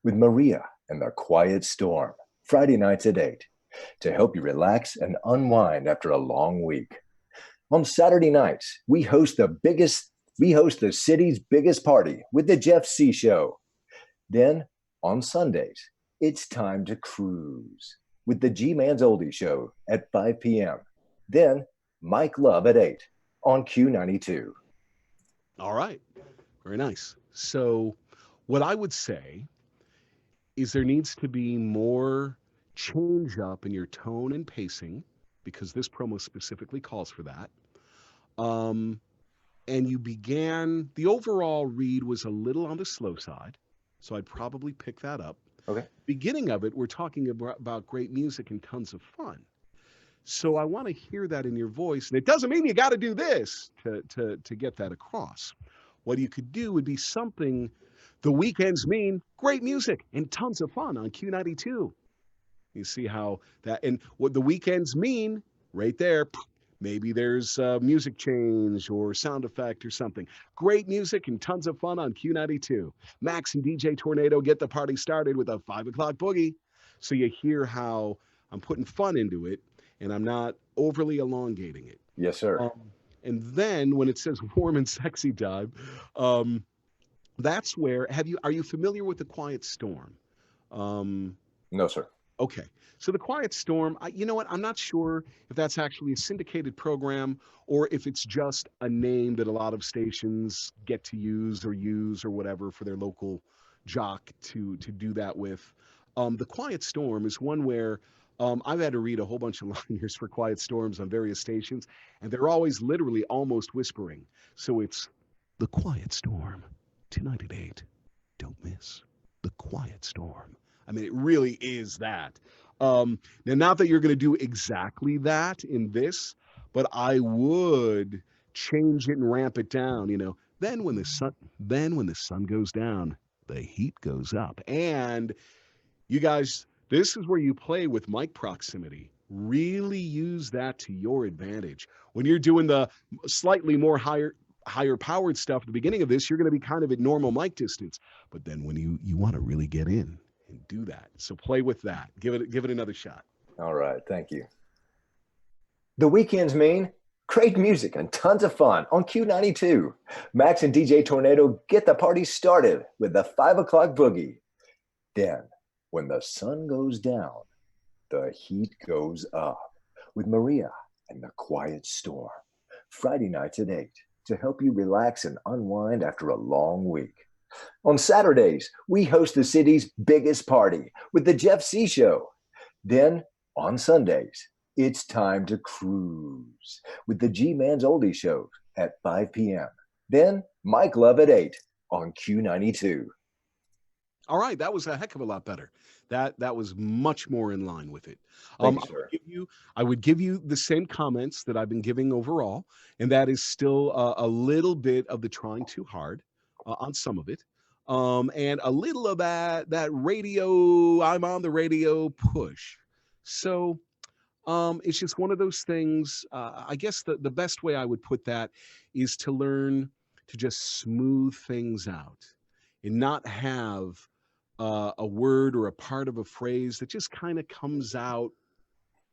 J: with Maria and the Quiet Storm, Friday nights at 8, to help you relax and unwind after a long week. On Saturday nights, we host the city's biggest party with the Jeff C. Show. Then, on Sundays, it's time to cruise with the G-Man's Oldie Show at 5 p.m. Then, Mike Love at 8 on Q92.
B: All right. Very nice. So what I would say is there needs to be more change up in your tone and pacing, because this promo specifically calls for that. And the overall read was a little on the slow side, so I'd probably pick that up.
J: Okay.
B: Beginning of it, we're talking about great music and tons of fun. So I want to hear that in your voice. And it doesn't mean you got to do this to get that across. What you could do would be something, the weekends mean great music and tons of fun on Q92. You see how that, and what the weekends mean right there, maybe there's a music change or sound effect or something. Great music and tons of fun on Q92. Max and DJ Tornado get the party started with a 5 o'clock boogie. So you hear how I'm putting fun into it and I'm not overly elongating it.
J: Yes, sir.
B: And then when it says warm and sexy time, that's where, are you familiar with the Quiet Storm?
J: No, sir.
B: Okay. So the Quiet Storm, you know what? I'm not sure if that's actually a syndicated program or if it's just a name that a lot of stations get to use or whatever for their local jock to do that with. The Quiet Storm is one where I've had to read a whole bunch of liners for Quiet Storms on various stations, and they're always literally almost whispering. So it's the Quiet Storm, tonight at 8. Don't miss the Quiet Storm. I mean, it really is that. Now, not that you're going to do exactly that in this, but I would change it and ramp it down. Then when the sun goes down, the heat goes up. And you guys, this is where you play with mic proximity. Really use that to your advantage. When you're doing the slightly more higher powered stuff at the beginning of this, you're going to be kind of at normal mic distance. But then when you want to really get in and do that. So play with that. Give it another shot.
J: All right. Thank you. The weekends mean great music and tons of fun on Q92. Max and DJ Tornado get the party started with the 5 o'clock boogie. Then, when the sun goes down, the heat goes up with Maria and the Quiet Storm. Friday nights at 8 to help you relax and unwind after a long week. On Saturdays, we host the city's biggest party with the Jeff C. Show. Then, on Sundays, it's time to cruise with the G-Man's Oldie Show at 5 p.m. Then, Mike Love at 8 on Q92.
B: All right, that was a heck of a lot better. That was much more in line with it.
J: Thank you, sir.
B: I would give you the same comments that I've been giving overall, and that is still a little bit of the trying too hard on some of it, and a little of that radio, I'm on the radio push. So it's just one of those things. I guess the best way I would put that is to learn to just smooth things out and not have a word or a part of a phrase that just kind of comes out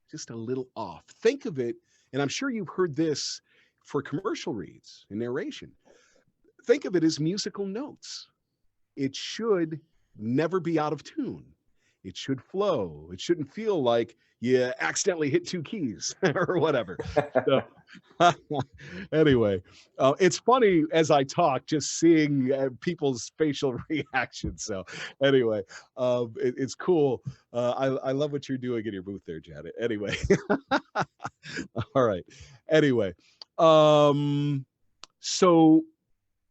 B: just a little off. Think of it, and I'm sure you've heard this for commercial reads and narration. Think of it as musical notes. It should never be out of tune. It should flow. It shouldn't feel like you accidentally hit 2 keys or whatever. So, anyway, it's funny as I talk, just seeing people's facial reactions. So anyway, it's cool. I love what you're doing in your booth there, Janet. Anyway, all right. Anyway, so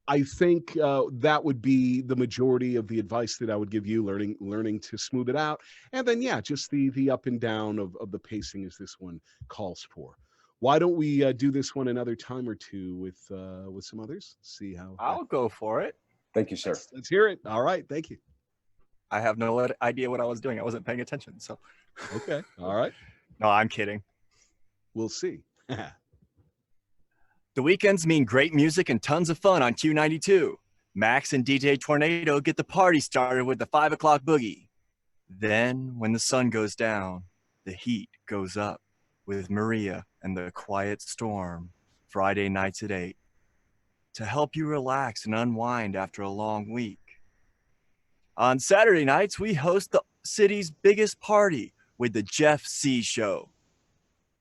B: I think that would be the majority of the advice that I would give you, learning to smooth it out. And then, yeah, just the up and down of the pacing as this one calls for. Why don't we do this one another time or two with some others? See how.
C: I'll go for it.
J: Thank you, sir.
B: Let's hear it. All right. Thank you.
C: I have no idea what I was doing. I wasn't paying attention. So.
B: Okay. All right.
C: No, I'm kidding.
B: We'll see.
C: The weekends mean great music and tons of fun on Q92. Max and DJ Tornado get the party started with the 5 o'clock boogie. Then, when the sun goes down, the heat goes up with Maria and the Quiet Storm, Friday nights at 8, to help you relax and unwind after a long week. On Saturday nights, we host the city's biggest party with the Jeff C. Show.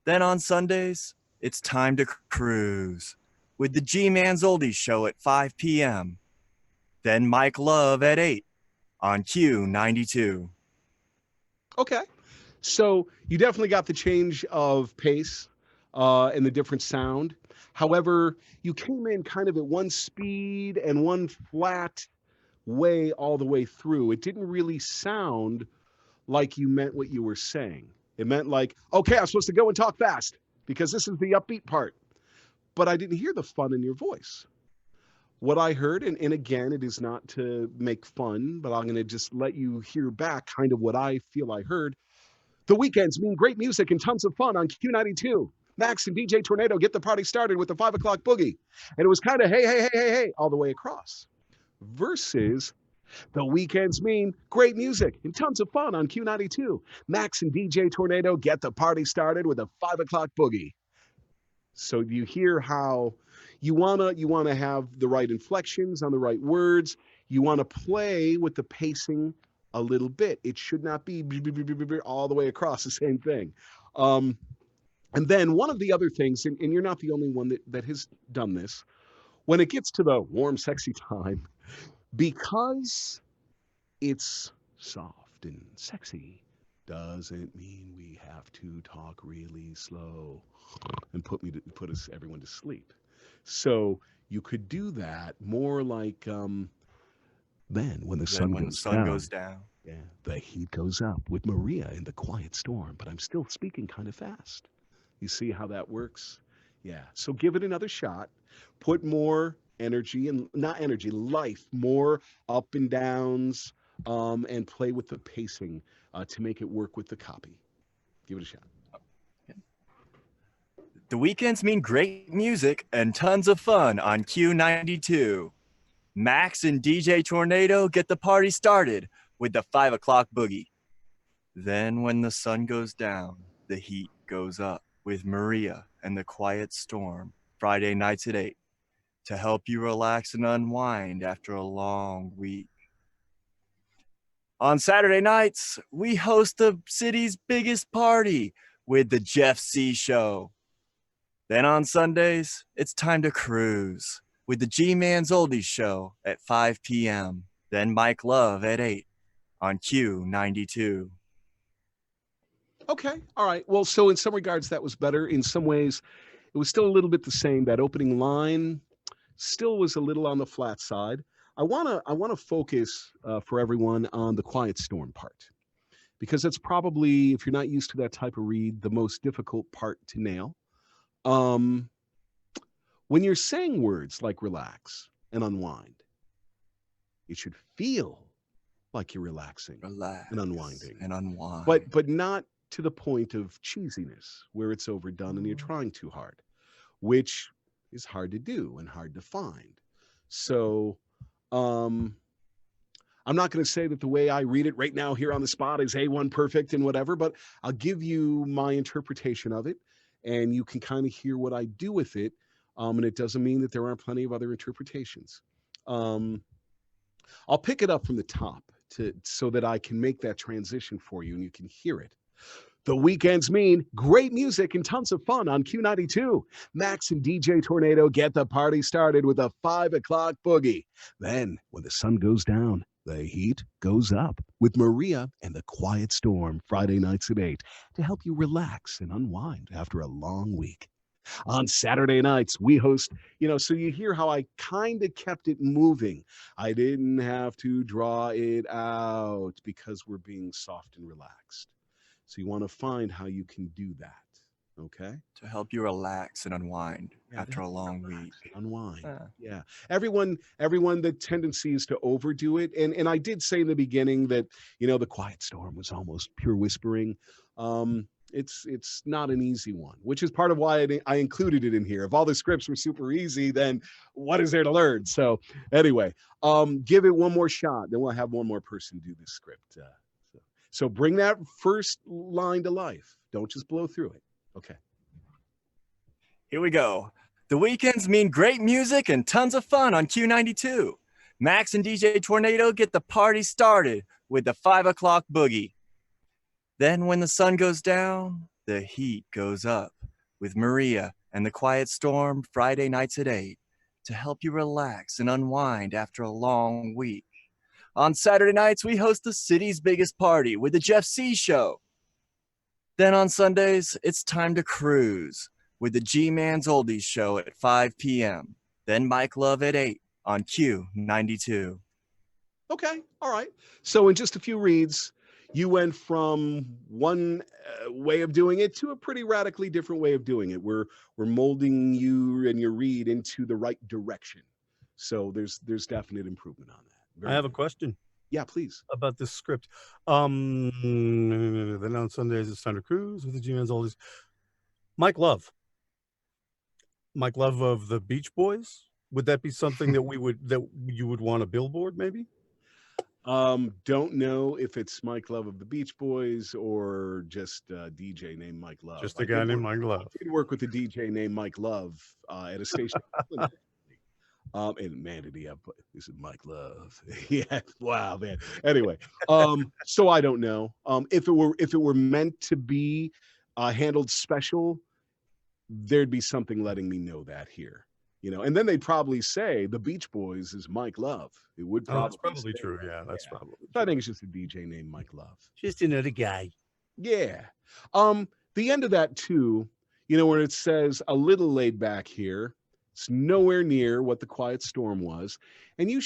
C: Then on Sundays, it's time to cruise with the G-Man's Oldies Show at 5 p.m. Then Mike Love at 8 on Q92.
B: Okay. So you definitely got the change of pace and the different sound. However, you came in kind of at one speed and one flat way all the way through. It didn't really sound like you meant what you were saying. It meant like, okay, I'm supposed to go and talk fast because this is the upbeat part. But I didn't hear the fun in your voice. What I heard, and again, it is not to make fun, but I'm going to just let you hear back kind of what I feel I heard. The weekends mean great music and tons of fun on Q92. Max and DJ Tornado get the party started with the 5 o'clock boogie. And it was kind of hey, hey, hey, hey, hey, all the way across. Versus the weekends mean great music and tons of fun on Q92. Max and DJ Tornado get the party started with a 5 o'clock boogie. So you hear how you wanna have the right inflections on the right words. You want to play with the pacing a little bit. It should not be all the way across the same thing. Um, and then one of the other things, and you're not the only one that has done this, when it gets to the warm, sexy time, because it's soft and sexy, doesn't mean we have to talk really slow and put us everyone to sleep. So you could do that more like then when the sun
C: When the
B: goes
C: sun
B: down.
C: goes down.
B: Yeah, the heat goes up with Maria in the quiet storm, but I'm still speaking kind of fast. You see how that works? Yeah. So give it another shot. Put more energy and not energy, life, more up and downs, and play with the pacing to make it work with the copy. Give it a shot.
C: The weekends mean great music and tons of fun on Q92. Max and DJ Tornado get the party started with the 5 o'clock boogie. Then when the sun goes down, the heat goes up with Maria and the quiet storm Friday nights at 8 to help you relax and unwind after a long week. On Saturday nights, we host the city's biggest party with the Jeff C. Show. Then on Sundays, it's time to cruise with the G-Man's Oldies Show at 5 p.m. Then Mike Love at 8 on Q92.
B: Okay. All right. Well, so in some regards, that was better. In some ways, it was still a little bit the same. That opening line still was a little on the flat side. I wanna focus for everyone on the quiet storm part, because that's probably, if you're not used to that type of read, the most difficult part to nail. Um, when you're saying words like relax and unwind, it should feel like you're relaxing
C: Relax
B: and unwinding,
C: and unwind.
B: but not to the point of cheesiness where it's overdone and you're trying too hard, which is hard to do and hard to find. So I'm not going to say that the way I read it right now here on the spot is A1 perfect and whatever, but I'll give you my interpretation of it and you can kind of hear what I do with it. And it doesn't mean that there aren't plenty of other interpretations. I'll pick it up from the top so that I can make that transition for you and you can hear it. The weekends mean great music and tons of fun on Q92. Max and DJ Tornado get the party started with a 5 o'clock boogie. Then, when the sun goes down, the heat goes up with Maria and the quiet storm Friday nights at 8 to help you relax and unwind after a long week. On Saturday nights, we host, so you hear how I kind of kept it moving. I didn't have to draw it out because we're being soft and relaxed. So you want to find how you can do that, okay?
C: To help you relax and unwind after a long week.
B: Unwind, yeah. Everyone, the tendency is to overdo it. And I did say in the beginning that, the quiet storm was almost pure whispering. It's not an easy one, which is part of why I included it in here. If all the scripts were super easy, then what is there to learn? So anyway, give it one more shot. Then we'll have one more person do this script. So bring that first line to life. Don't just blow through it. Okay.
C: Here we go. The weekends mean great music and tons of fun on Q92. Max and DJ Tornado get the party started with the 5 o'clock boogie. Then when the sun goes down, the heat goes up with Maria and the quiet storm Friday nights at 8 to help you relax and unwind after a long week. On Saturday nights, we host the city's biggest party with the Jeff C. Show. Then on Sundays, it's time to cruise with the G-Man's Oldies Show at 5 p.m. Then Mike Love at 8 on Q92.
B: Okay, all right. So in just a few reads, you went from one way of doing it to a pretty radically different way of doing it. We're molding you and your read into the right direction. So there's definite improvement on that.
D: I have a question.
B: Yeah, please.
D: About this script. Then on Sundays it's time to cruise with the G-Man's Oldies. Mike Love of the Beach Boys. Would that be something that you would want a billboard maybe?
B: Don't know if it's Mike Love of the Beach Boys or just a DJ named Mike Love.
D: Just a guy named Mike Love.
B: I did work with a DJ named Mike Love at a station. And man, did he have this is Mike Love. Yeah, wow, man. Anyway, so I don't know. If it were meant to be handled special, there'd be something letting me know that here. And then they'd probably say the Beach Boys is Mike Love. It would probably.
D: Oh, that's probably
B: say
D: true.
B: that.
D: Yeah, that's probably
B: So I
D: true.
B: think it's just a DJ named Mike Love.
D: Just another guy.
B: Yeah. The end of that too, where it says a little laid back here. It's nowhere near what the Quiet Storm was. And you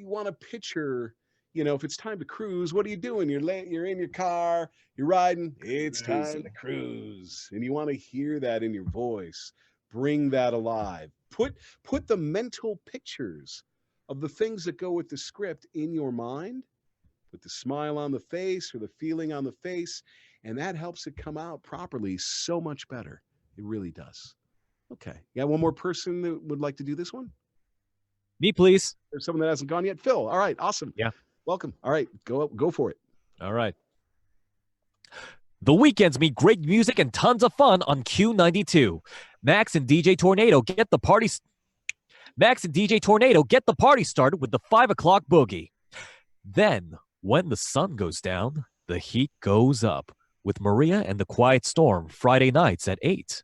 B: want to picture, if it's time to cruise, what are you doing? You're in your car, you're riding, it's time to cruise. And you want to hear that in your voice. Bring that alive. Put the mental pictures of the things that go with the script in your mind, with the smile on the face or the feeling on the face, and that helps it come out properly so much better. It really does. Okay. Yeah, one more person that would like to do this one?
K: Me, please.
B: There's someone that hasn't gone yet. Phil. All right. Awesome.
K: Yeah.
B: Welcome. All right. Go for it.
K: All right. The weekends mean great music and tons of fun on Q92. Max and DJ Tornado get the party started with the 5 o'clock boogie. Then, when the sun goes down, the heat goes up with Maria and the Quiet Storm Friday nights at 8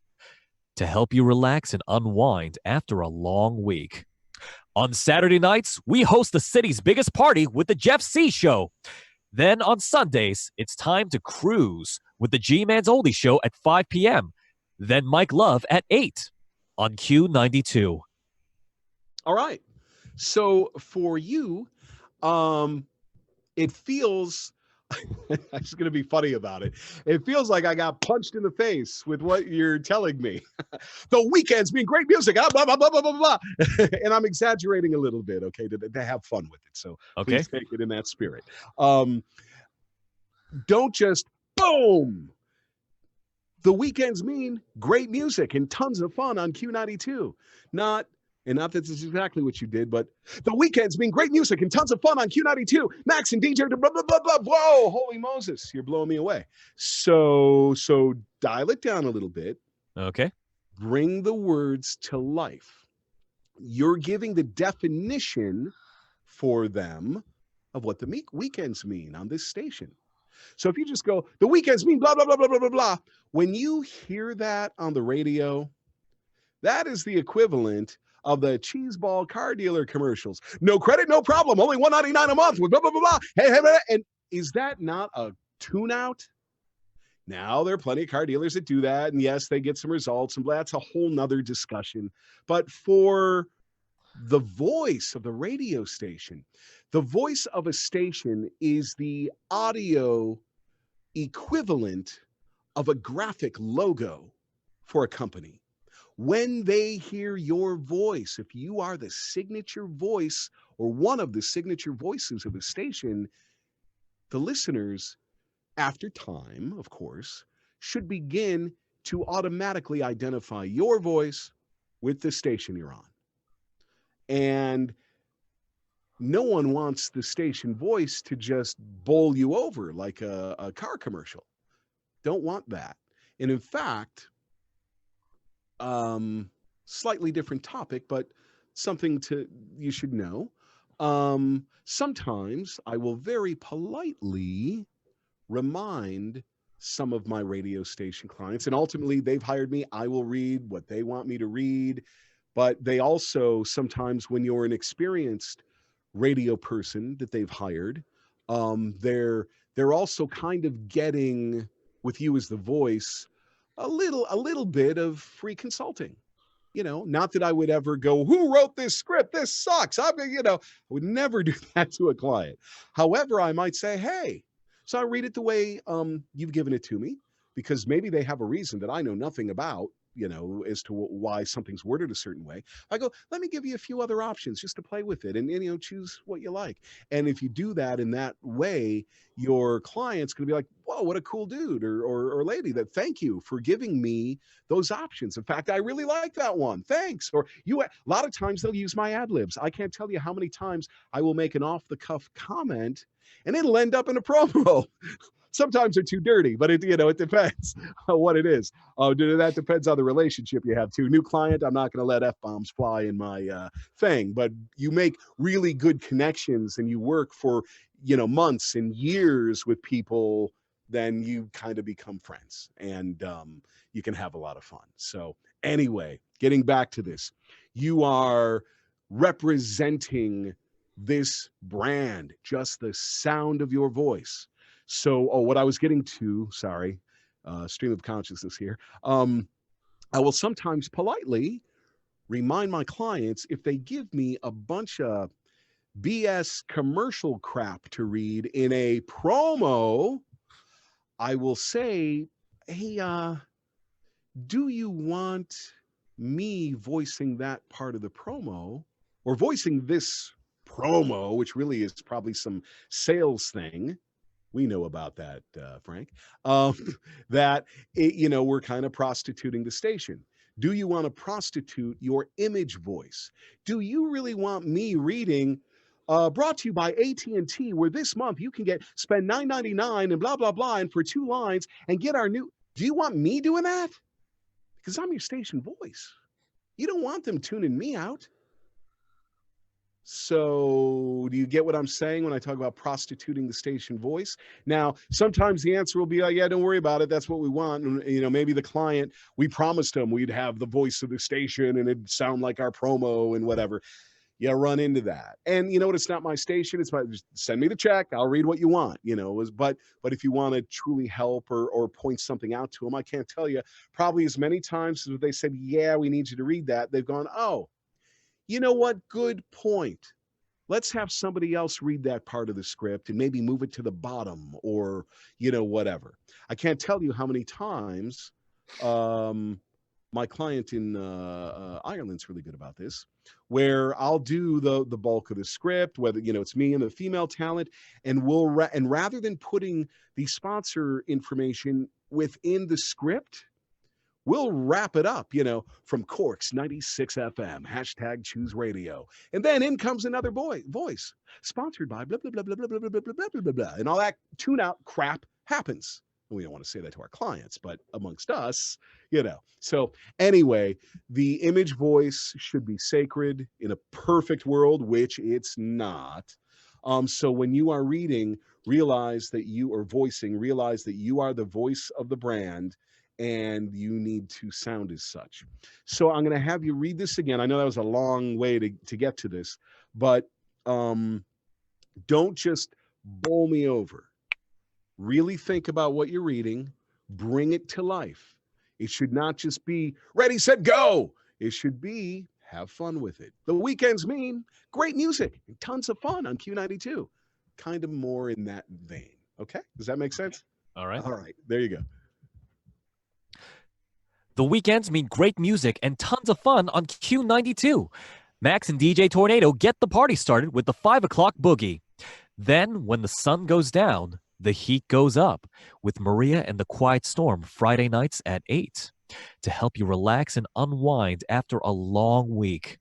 K: to help you relax and unwind after a long week. On Saturday nights, we host the city's biggest party with the Jeff C. Show. Then on Sundays, it's time to cruise with the G-Man's Oldie Show at 5 p.m. Then Mike Love at 8 on Q92.
B: All right. So for you, it feels, I'm just going to be funny about it. It feels like I got punched in the face with what you're telling me. The weekends mean great music, blah, blah, blah, blah, blah, blah. And I'm exaggerating a little bit, okay, to have fun with it. So please take it in that spirit. Don't just boom. The weekends mean great music and tons of fun on Q92. Not that this is exactly what you did, but the weekends mean great music and tons of fun on Q92. Max and DJ, blah, blah, blah, blah. Whoa, holy Moses, you're blowing me away. So dial it down a little bit.
K: Okay.
B: Bring the words to life. You're giving the definition for them of what the weekends mean on this station. So if you just go, the weekends mean blah, blah, blah, blah, blah, blah, blah. When you hear that on the radio, that is the equivalent of the cheese ball car dealer commercials. No credit, no problem. Only $199 a month with blah, blah, blah, blah. Hey, hey, blah. And is that not a tune out? Now, there are plenty of car dealers that do that. And yes, they get some results and blah, that's a whole nother discussion. But for the voice of the radio station, the voice of a station is the audio equivalent of a graphic logo for a company. When they hear your voice, if you are the signature voice or one of the signature voices of the station, the listeners, after time, of course, should begin to automatically identify your voice with the station you're on. And no one wants the station voice to just bowl you over like a car commercial. Don't want that. And in fact, slightly different topic, but something you should know. Sometimes I will very politely remind some of my radio station clients, and ultimately they've hired me. I will read what they want me to read, but they also sometimes, when you're an experienced radio person that they've hired, they're also kind of getting, with you as the voice, a little bit of free consulting. Not that I would ever go, who wrote this script? This sucks. I would never do that to a client. However, I might say, hey, so I read it the way you've given it to me, because maybe they have a reason that I know nothing about, as to why something's worded a certain way. I go, let me give you a few other options just to play with it and, choose what you like. And if you do that in that way, your client's going to be like, whoa, what a cool dude or lady, that thank you for giving me those options. In fact, I really like that one. Thanks. Or a lot of times they'll use my ad libs. I can't tell you how many times I will make an off the cuff comment and it'll end up in a promo. Sometimes they're too dirty, but it depends on what it is. That depends on the relationship you have too. New client, I'm not going to let F-bombs fly in my thing, but you make really good connections and you work for, months and years with people, then you kind of become friends and you can have a lot of fun. So anyway, getting back to this, you are representing this brand, just the sound of your voice. So, what I was getting to, sorry, stream of consciousness here. I will sometimes politely remind my clients if they give me a bunch of BS commercial crap to read in a promo, I will say, hey, do you want me voicing that part of the promo or voicing this promo, which really is probably some sales thing? We know about that, Frank, that, we're kind of prostituting the station. Do you want to prostitute your image voice? Do you really want me reading, brought to you by AT&T, where this month you can spend $9.99 and blah, blah, blah, and for 2 lines and get our new, do you want me doing that? Because I'm your station voice. You don't want them tuning me out. So do you get what I'm saying when I talk about prostituting the station voice? Now, sometimes the answer will be, oh, yeah, don't worry about it. That's what we want. And, maybe the client, we promised him we'd have the voice of the station and it'd sound like our promo and whatever. Yeah, run into that. And you know what? It's not my station. It's just send me the check. I'll read what you want, but if you want to truly help or point something out to them, I can't tell you probably as many times as they said, yeah, we need you to read that. They've gone, oh, you know what? Good point. Let's have somebody else read that part of the script and maybe move it to the bottom or, whatever. I can't tell you how many times my client in Ireland's really good about this, where I'll do the bulk of the script, whether, it's me and the female talent, and and rather than putting the sponsor information within the script, we'll wrap it up, from Corks 96 FM, #choose radio. And then in comes another voice, sponsored by blah, blah, blah, blah, blah, blah, blah, blah, blah, blah, blah. And all that tune out crap happens. We don't want to say that to our clients, but amongst us, So anyway, the image voice should be sacred in a perfect world, which it's not. So when you are reading, realize that you are the voice of the brand, and you need to sound as such. So I'm going to have you read this again. I know that was a long way to get to this, but don't just bowl me over. Really think about what you're reading. Bring it to life. It should not just be ready, set, go. It should be have fun with it. The weekends mean great music and tons of fun on Q92. Kind of more in that vein. Okay? Does that make sense?
K: All right.
B: All right. There you go.
K: The weekends mean great music and tons of fun on Q92. Max and DJ Tornado get the party started with the 5 o'clock boogie. Then, when the sun goes down, the heat goes up with Maria and the Quiet Storm Friday nights at 8 to help you relax and unwind after a long week.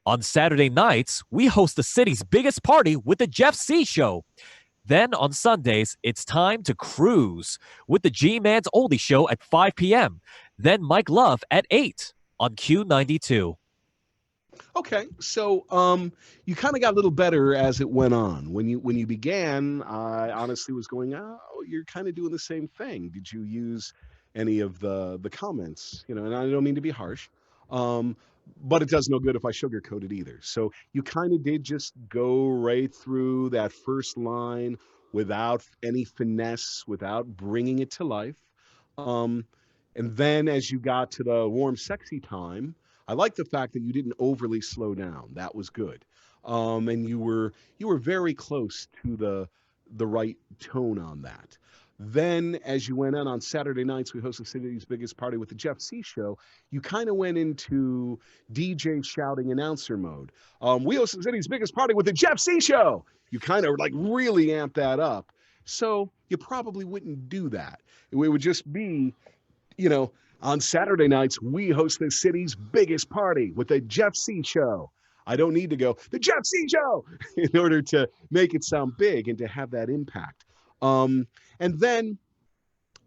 K: On Saturday nights, we host the city's biggest party with the Jeff C. Show. Then on Sundays, it's time to cruise with the G-Man's Oldie Show at 5 p.m. Then Mike Love at 8 on Q92.
B: Okay, so you kind of got a little better as it went on. When you began, I honestly was going, oh, you're kind of doing the same thing. Did you use any of the comments? And I don't mean to be harsh, but it does no good if I sugarcoat it either. So you kind of did just go right through that first line without any finesse, without bringing it to life. And then as you got to the warm, sexy time, I like the fact that you didn't overly slow down. That was good. And you were very close to the right tone on that. Then as you went on Saturday nights, we host the city's biggest party with the Jeff C. Show. You kind of went into DJ shouting announcer mode. We host the city's biggest party with the Jeff C. Show. You kind of like really amp that up. So you probably wouldn't do that. It would just be, on Saturday nights, we host the city's biggest party with the Jeff C. Show. I don't need to go, the Jeff C. Show, in order to make it sound big and to have that impact. And then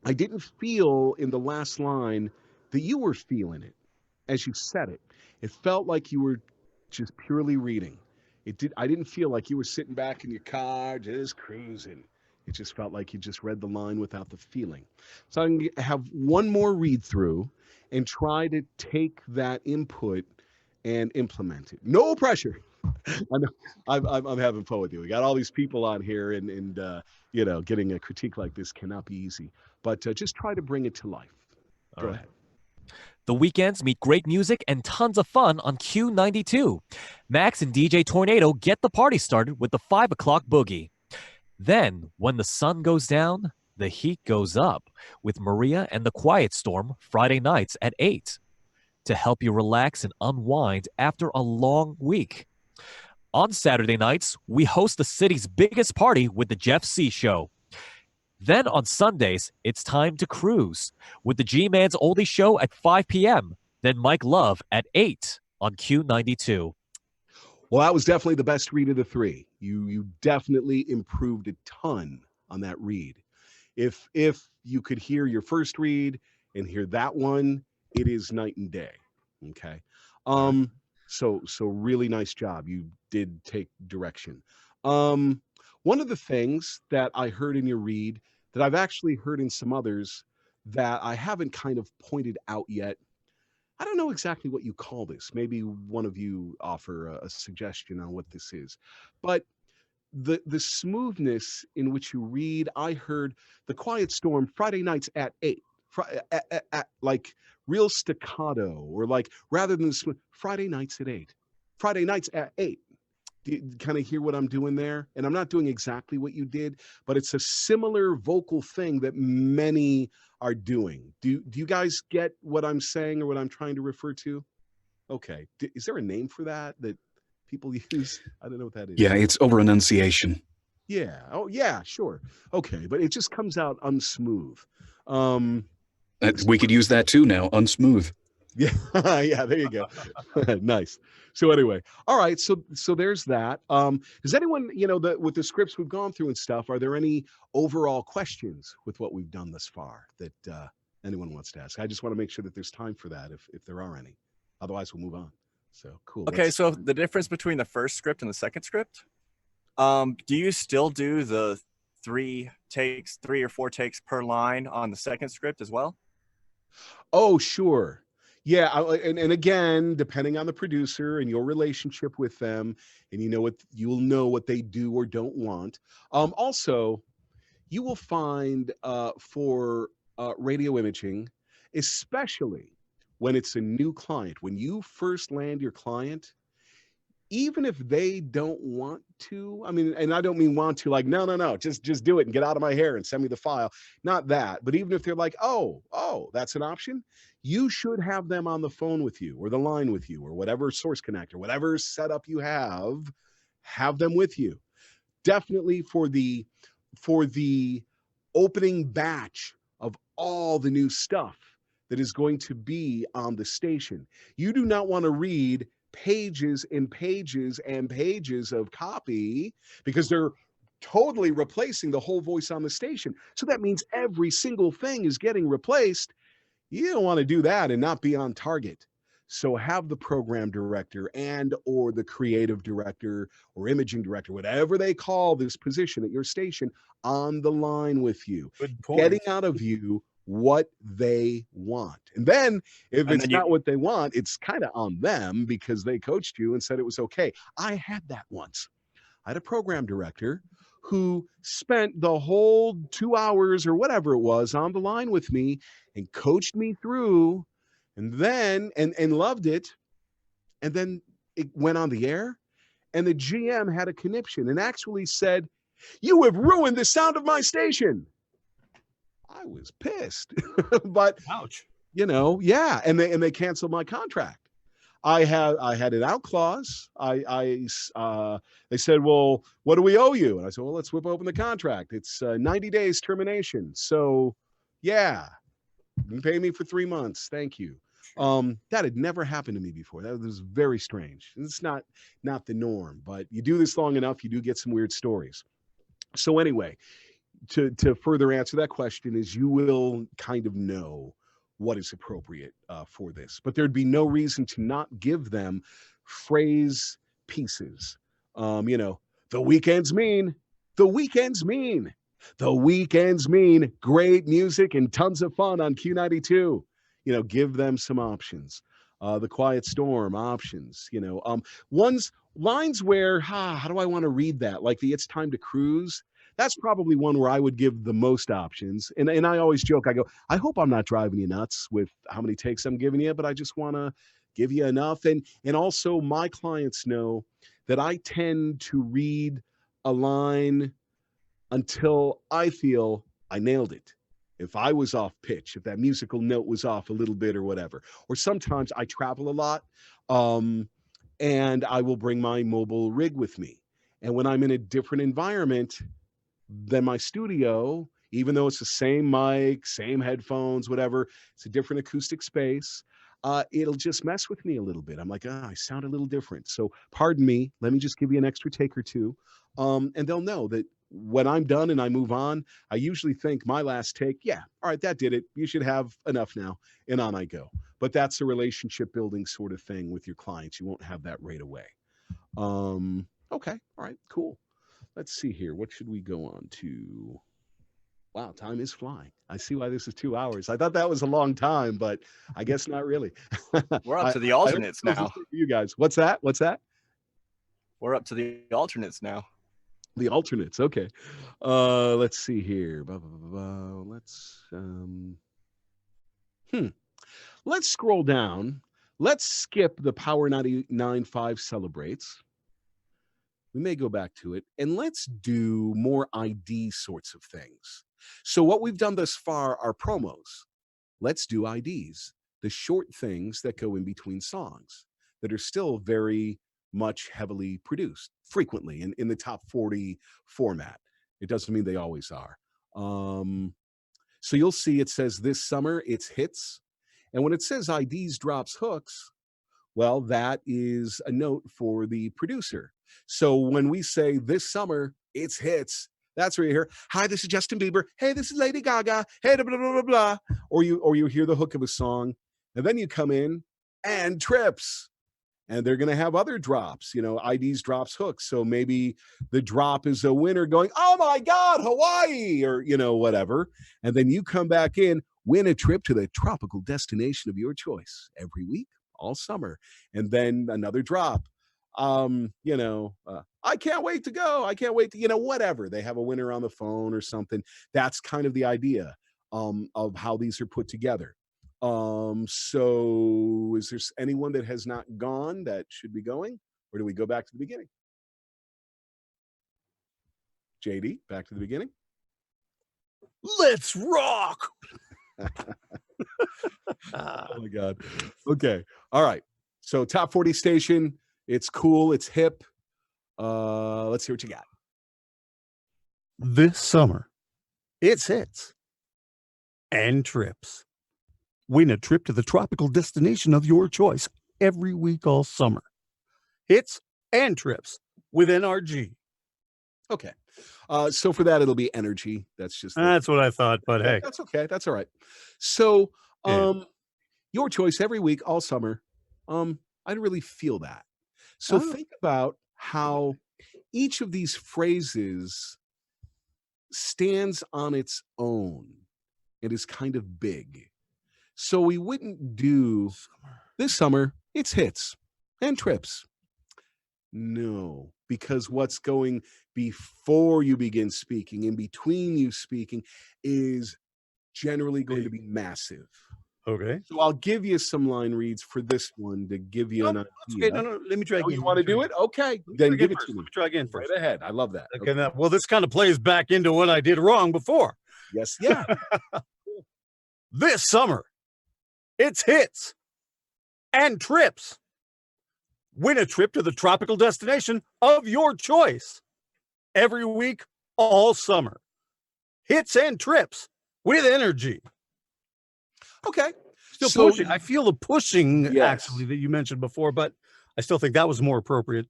B: I didn't feel in the last line that you were feeling it as you said it. It felt like you were just purely reading. I didn't feel like you were sitting back in your car just cruising. It just felt like you just read the line without the feeling. So I'm going to have one more read through and try to take that input and implement it. No pressure. I know, I'm having fun with you. We got all these people on here, and you know, getting a critique like this cannot be easy. But just try to bring it to life. Go ahead.
K: The weekends meet great music and tons of fun on Q92. Max and DJ Tornado get the party started with the 5 o'clock boogie. Then, when the sun goes down, the heat goes up with Maria and the Quiet Storm Friday nights at 8 to help you relax and unwind after a long week. On Saturday nights, we host the city's biggest party with the Jeff C. Show. Then on Sundays, it's time to cruise with the G-Man's Oldie Show at 5 p.m., then Mike Love at 8 on Q92.
B: Well, that was definitely the best read of the three. You definitely improved a ton on that read. If you could hear your first read and hear that one, it is night and day. Okay. So really nice job. You did take direction. One of the things that I heard in your read that I've actually heard in some others that I haven't kind of pointed out yet. I don't know exactly what you call this. Maybe one of you offer a suggestion on what this is. But the smoothness in which you read, I heard the Quiet Storm Friday nights at 8. Like real staccato, or like rather than Friday nights at 8. Friday nights at 8. Do you kind of hear what I'm doing there? And I'm not doing exactly what you did, but it's a similar vocal thing that many are doing. Do you guys get what I'm saying or what I'm trying to refer to? Okay. Is there a name for that people use? I don't know what that is.
A: Yeah, it's over enunciation.
B: Yeah. Oh, yeah, sure. Okay, but it just comes out unsmooth.
A: We could use that too now, unsmooth.
B: Yeah, yeah, there you go. Nice. So anyway, all right. So there's that. Does anyone, with the scripts we've gone through and stuff, are there any overall questions with what we've done thus far that anyone wants to ask? I just want to make sure that there's time for that if there are any. Otherwise, we'll move on. So cool.
C: Okay, so the difference between the first script and the second script, do you still do the 3 or 4 takes per line on the second script as well?
B: Oh, sure. Yeah, and again, depending on the producer and your relationship with them, and you'll know what they do or don't want. Also, you will find for radio imaging, especially when it's a new client, when you first land your client, even if they don't want to, I mean, and I don't mean want to, like, no, just do it and get out of my hair and send me the file. Not that, but even if they're like, oh, that's an option, you should have them on the phone with you or the line with you or whatever source connector, whatever setup you have them with you. Definitely for the opening batch of all the new stuff that is going to be on the station. You do not want to read pages and pages and pages of copy because they're totally replacing the whole voice on the station. So that means every single thing is getting replaced. You don't want to do that and not be on target. So have the program director and or the creative director or imaging director, whatever they call this position at your station, on the line with you, getting out of you what they want. And then if it's not what they want, it's kind of on them because they coached you and said it was okay. I had that once. I had a program director who spent the whole 2 hours or whatever it was on the line with me and coached me through and then and loved it. And then it went on the air and the GM had a conniption and actually said, "You have ruined the sound of my station." I was pissed, but
D: ouch,
B: yeah. And they canceled my contract. I had an out clause. They said, "Well, what do we owe you?" And I said, "Well, let's whip open the contract. It's 90 days termination. So yeah, you can pay me for 3 months. Thank you." That had never happened to me before. That was very strange. It's not the norm, but you do this long enough, you do get some weird stories. So anyway, to further answer that question is you will kind of know what is appropriate for this, but there'd be no reason to not give them phrase pieces. You know, the weekends mean, the weekends mean, the weekends mean great music and tons of fun on Q92. You know, give them some options. The Quiet Storm options. You know, ones lines where how do I want to read that? Like the It's Time to Cruise. That's probably one where I would give the most options. And I always joke, I go, I hope I'm not driving you nuts with how many takes I'm giving you, but I just want to give you enough. And also my clients know that I tend to read a line until I feel I nailed it. If I was off pitch, if that musical note was off a little bit or whatever. Or sometimes I travel a lot, and I will bring my mobile rig with me. And when I'm in a different environment than my studio, even though it's the same mic, same headphones, whatever, it's a different acoustic space, it'll just mess with me a little bit. I'm like, I sound a little different. So pardon me, let me just give you an extra take or two. And they'll know that when I'm done and I move on, I usually think my last take, yeah, all right, that did it. You should have enough now. And on I go. But that's a relationship building sort of thing with your clients. You won't have that right away. Okay. All right, cool. Let's see here. What should we go on to? Wow, time is flying. I see why this is 2 hours. I thought that was a long time, but I guess not really.
C: We're up to the alternates now.
B: You guys, what's that? What's that?
C: We're up to the alternates now.
B: The alternates. Okay. Let's see here. Let's scroll down. Let's skip the Power 99.5 celebrates. We may go back to it, and let's do more ID sorts of things. So what we've done thus far are promos. Let's do IDs, the short things that go in between songs that are still very much heavily produced, frequently in the top 40 format. It doesn't mean they always are. So you'll see it says this summer, it's hits. And when it says IDs drops hooks, well, that is a note for the producer. So when we say this summer, it's hits, that's where you hear, hi, this is Justin Bieber. Hey, this is Lady Gaga. Hey, blah, blah, blah, blah. Or you hear the hook of a song, and then you come in and trips. And they're going to have other drops, you know, IDs drops hooks. So maybe the drop is a winner going, oh my God, Hawaii, or, you know, whatever. And then you come back in, win a trip to the tropical destination of your choice every week, all summer. And then another drop. You know, I can't wait to go. I can't wait to, you know, whatever. They have a winner on the phone or something. That's kind of the idea of how these are put together. So is there anyone that has not gone that should be going, or do we go back to the beginning? JD, back to the beginning.
D: Let's rock.
B: Oh my God. Okay. All right. So top 40 station. It's cool. It's hip. Let's see what you got.
D: This summer, it's hits and trips. Win a trip to the tropical destination of your choice every week all summer. Hits and trips with NRG.
B: Okay. So for that, it'll be energy. That's just
D: that's what I thought, but hey.
B: That's okay. That's all right. So your choice every week all summer. I didn't really feel that. So think about how each of these phrases stands on its own. It is kind of big. So we wouldn't do this summer, it's hits and trips. No, because what's going before you begin speaking, in between you speaking, is generally going to be massive.
D: Okay.
B: So I'll give you some line reads for this one to give you an idea.
D: Okay, no, let me try again.
B: You want to do it? Okay. Then give it to me.
D: Let me try again first.
B: Right ahead. I love that.
D: Okay. Now, well, this kind of plays back into what I did wrong before.
B: Yes. Yeah.
D: This summer, it's hits and trips. Win a trip to the tropical destination of your choice every week, all summer. Hits and trips with energy.
B: Okay.
D: Still pushing. I feel the pushing actually that you mentioned before, but I still think that was more appropriate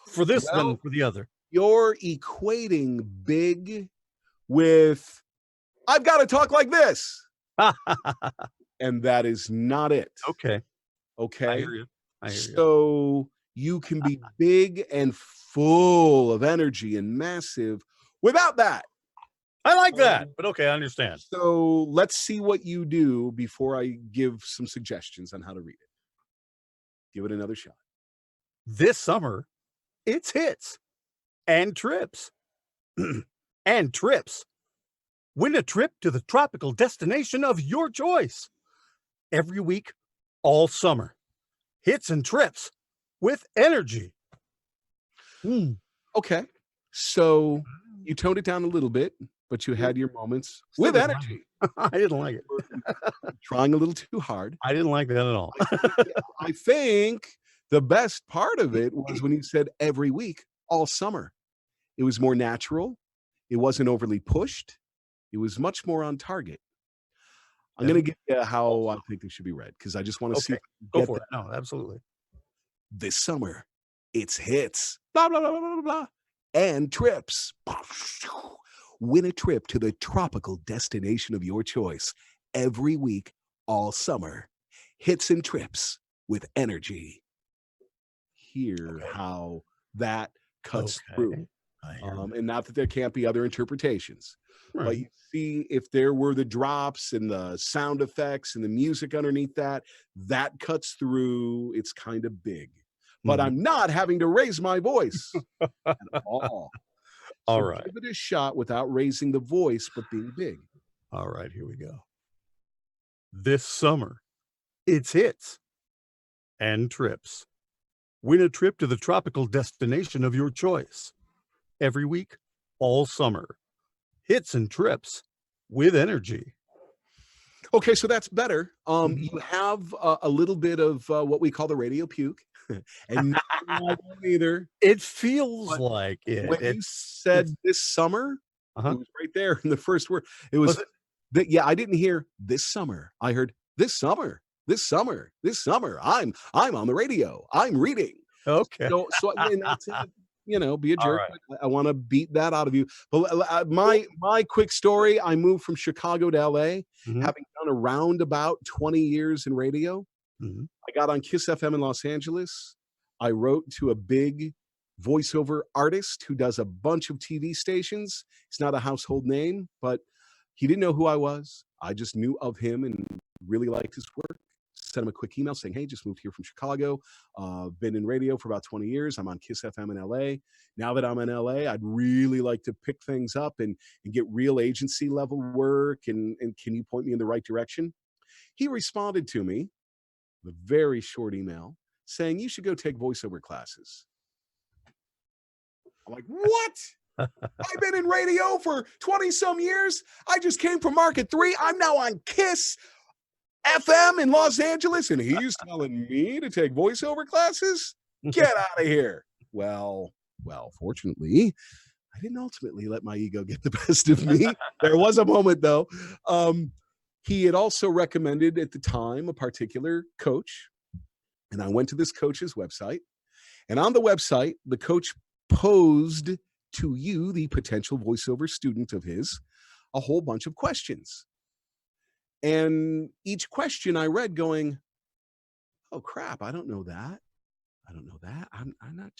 D: for this than for the other.
B: You're equating big with "I've got to talk like this," and that is not it.
D: Okay.
B: Okay.
D: I hear you.
B: So you can be big and full of energy and massive without that.
D: I like that, but okay, I understand.
B: So let's see what you do before I give some suggestions on how to read it. Give it another shot.
D: This summer, it's hits and trips. And trips. Win a trip to the tropical destination of your choice. Every week, all summer. Hits and trips with energy.
B: Okay. So you toned it down a little bit, but you had your moments with energy.
D: I didn't like it.
B: Trying a little too hard.
D: I didn't like that at all.
B: I think the best part of it was when you said every week, all summer. It was more natural. It wasn't overly pushed. It was much more on target. I'm going to get you how I think they should be read because I just want to see.
D: Go for it. No, absolutely.
B: This summer, it's hits, blah, blah, blah, blah, blah, blah, and trips. Win a trip to the tropical destination of your choice every week, all summer. Hits and trips with energy. Hear how that cuts through. And not that there can't be other interpretations.
D: Right.
B: But you see, if there were the drops and the sound effects and the music underneath that, that cuts through. It's kind of big. But I'm not having to raise my voice at all.
D: All
B: So
D: right.
B: give it a shot without raising the voice, but being big.
D: All right, here we go. This summer, it's hits and trips. Win a trip to the tropical destination of your choice. Every week, all summer. Hits and trips with energy.
B: Okay, so that's better. You have a little bit of what we call the radio puke. And not I don't either.
D: It feels like it.
B: When you said this summer, it was right there in the first word. It was that. Yeah, I didn't hear this summer. I heard this summer, this summer, this summer. I'm on the radio. I'm reading.
D: Okay.
B: So and that's it. You know, be a jerk.
D: Right.
B: I want to beat that out of you. But my quick story: I moved from Chicago to LA, having done around about 20 years in radio. I got on Kiss FM in Los Angeles. I wrote to a big voiceover artist who does a bunch of TV stations. He's not a household name, but he didn't know who I was. I just knew of him and really liked his work. Sent him a quick email saying, "Hey, just moved here from Chicago. Been in radio for about 20 years. I'm on Kiss FM in LA. Now that I'm in LA, I'd really like to pick things up and get real agency level work. And can you point me in the right direction?" He responded to me, a very short email, saying, "You should go take voiceover classes." I'm like, "What? I've been in radio for 20 some years. I just came from Market 3. I'm now on Kiss FM in Los Angeles, and he's telling me to take voiceover classes? Get out of here." Well, fortunately, I didn't ultimately let my ego get the best of me. There was a moment, though. He had also recommended at the time a particular coach, and I went to this coach's website, and on the website, the coach posed to you, the potential voiceover student of his, a whole bunch of questions. And each question I read going, "Oh crap, I don't know that. I don't know that. I'm not,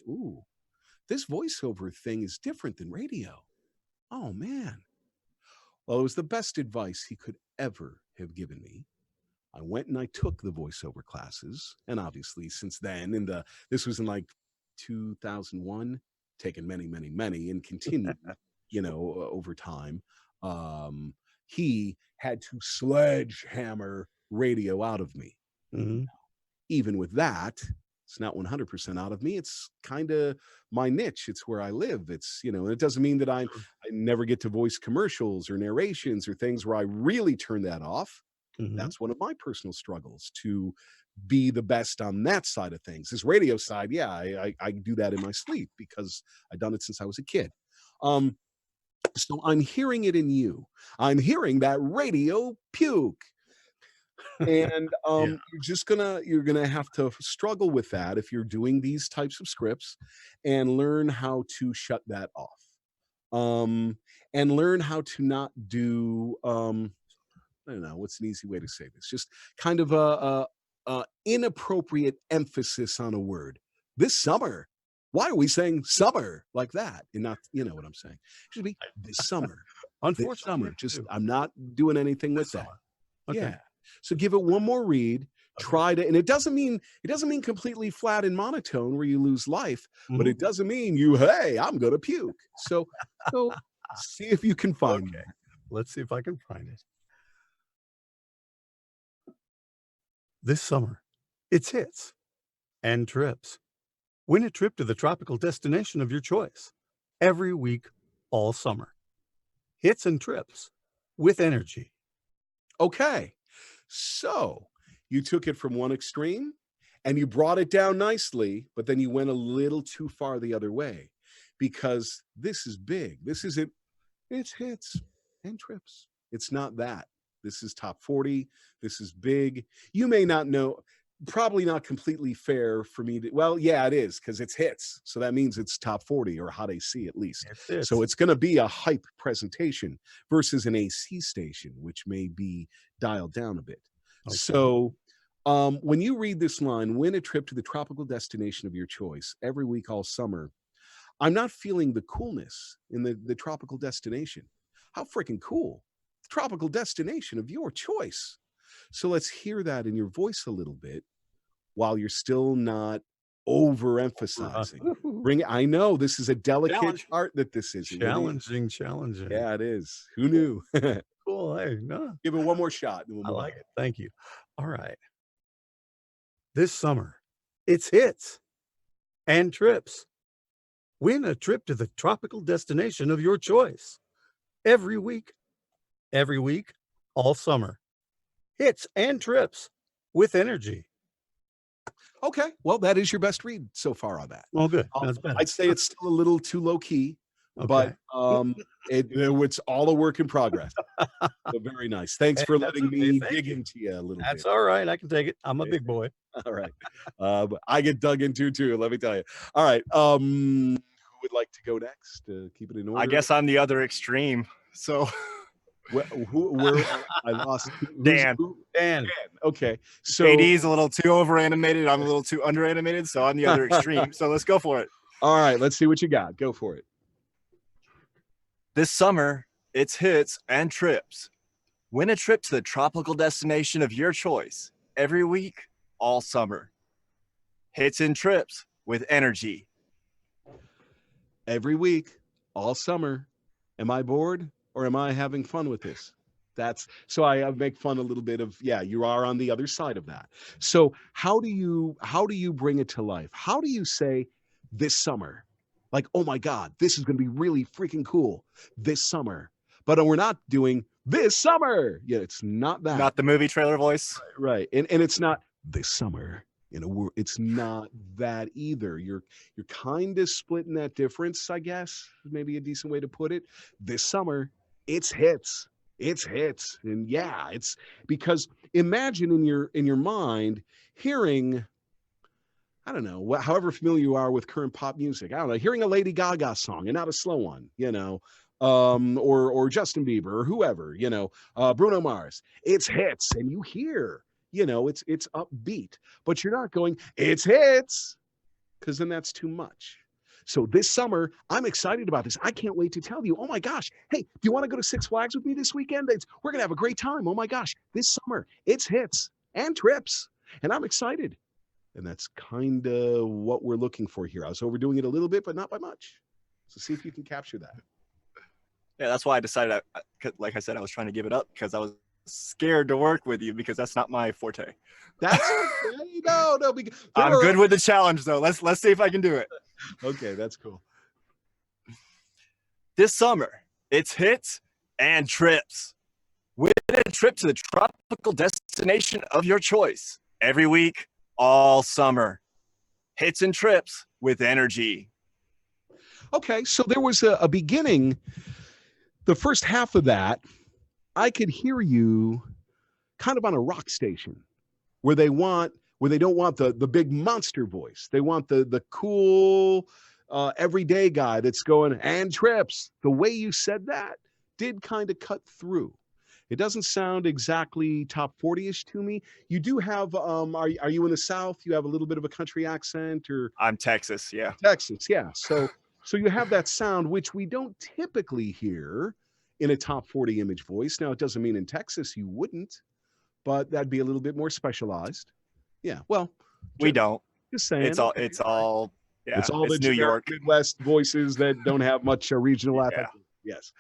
B: this voiceover thing is different than radio. Oh man." Well, it was the best advice he could ever have given me. I went and I took the voiceover classes. And obviously since then, this was in like 2001, taken many, many, many and continued, over time. He had to sledgehammer radio out of me. Even with that, it's not 100% out of me. It's kind of my niche. It's where I live. It's, and it doesn't mean that I never get to voice commercials or narrations or things where I really turn that off. That's one of my personal struggles, to be the best on that side of things. This radio side, yeah, I do that in my sleep because I've done it since I was a kid. So I'm hearing it in you. I'm hearing that radio puke. And you're gonna have to struggle with that if you're doing these types of scripts and learn how to shut that off. and learn how to not do I don't know what's an easy way to say this. Just kind of a inappropriate emphasis on a word. This summer. Why are we saying summer like that and not, you know what I'm saying? It should be this summer. This
D: Unfortunately,
B: summer. Just I'm not doing anything with
D: This
B: that.
D: summer. Okay.
B: Yeah. So give it one more read. Try to, and it doesn't mean completely flat and monotone where you lose life, but it doesn't mean hey, I'm gonna puke. So see if you can find it.
D: Let's see if I can find it. This summer, it's hits and trips. Win a trip to the tropical destination of your choice every week, all summer. Hits and trips with energy.
B: Okay. So you took it from one extreme and you brought it down nicely, but then you went a little too far the other way because this is big. This isn't, it's hits and trips. It's not that. This is top 40. This is big. You may not know, probably not completely fair for me to, well, yeah, it is because it's hits. So that means it's top 40 or hot AC at least. So it's going to be a hype presentation versus an AC station, which may be dialed down a bit. Okay. So when you read this line, win a trip to the tropical destination of your choice every week all summer, I'm not feeling the coolness in the tropical destination. How freaking cool. The tropical destination of your choice. So let's hear that in your voice a little bit while you're still not overemphasizing. Bring it. I know this is a delicate art that this is.
D: Challenging.
B: Yeah, it is. Who knew?
D: Cool. Hey, no.
B: Give it one more shot.
D: I like it. Thank you. All right. This summer, it's hits and trips. Win a trip to the tropical destination of your choice every week, all summer. Hits and trips with energy.
B: Okay. Well, that is your best read so far on that.
D: Well, good. That's better.
B: I'd say it's still a little too low key, but it's all a work in progress. So very nice. Thanks for letting me dig into you a little bit.
D: That's all right. I can take it. I'm a big boy.
B: All right. But I get dug into too, let me tell you. All right. Who would like to go next? Keep it in order.
C: I guess I'm the other extreme. So
B: I lost
C: Dan.
B: Dan. Okay. So
C: JD's a little too over animated. I'm a little too under animated. So I'm the other extreme. So let's go for it.
B: All right. Let's see what you got. Go for it.
C: This summer, it's hits and trips. Win a trip to the tropical destination of your choice every week, all summer. Hits and trips with energy.
B: Every week, all summer. Am I bored or am I having fun with this? That's so I make fun a little bit of, yeah, you are on the other side of that. So how do you bring it to life? How do you say this summer? Like, oh my God, this is going to be really freaking cool this summer. But we're not doing this summer. Yeah, it's not that.
C: Not the movie trailer voice.
B: Right. And it's not this summer. It's not that either. You're kind of splitting that difference, I guess. Maybe a decent way to put it. This summer, it's hits. It's hits. And yeah, it's because imagine in your mind hearing, I don't know, however familiar you are with current pop music. I don't know, hearing a Lady Gaga song and not a slow one, you know, or Justin Bieber or whoever, you know, Bruno Mars. It's hits, and you hear, you know, it's upbeat, but you're not going, it's hits, because then that's too much. So this summer, I'm excited about this. I can't wait to tell you, oh my gosh, hey, do you want to go to Six Flags with me this weekend? We're going to have a great time. Oh my gosh, this summer, it's hits and trips, and I'm excited. And that's kind of what we're looking for here. I was overdoing it a little bit, but not by much. So see if you can capture that.
C: Yeah, that's why I decided, like I said, I was trying to give it up because I was scared to work with you because that's not my forte.
B: That's okay. No.
C: I'm good with the challenge, though. Let's see if I can do it.
B: Okay, that's cool.
C: This summer, it's hits and trips. Win a trip to the tropical destination of your choice every week, all summer. Hits and trips with energy.
B: Okay, so there was a beginning. The first half of that, I could hear you kind of on a rock station where they don't want the big monster voice. They want the cool, everyday guy that's going and trips. The way you said that did kind of cut through. It doesn't sound exactly top 40-ish to me. You do have, are you in the South? You have a little bit of a country accent, or
C: I'm Texas, yeah.
B: Texas, yeah. So you have that sound, which we don't typically hear in a top 40 image voice. Now, it doesn't mean in Texas you wouldn't, but that'd be a little bit more specialized. Yeah, well,
C: we don't.
B: Just saying.
C: It's all yeah.
B: It's all the
C: New York
B: Midwest voices that don't have much regional affect. Yes.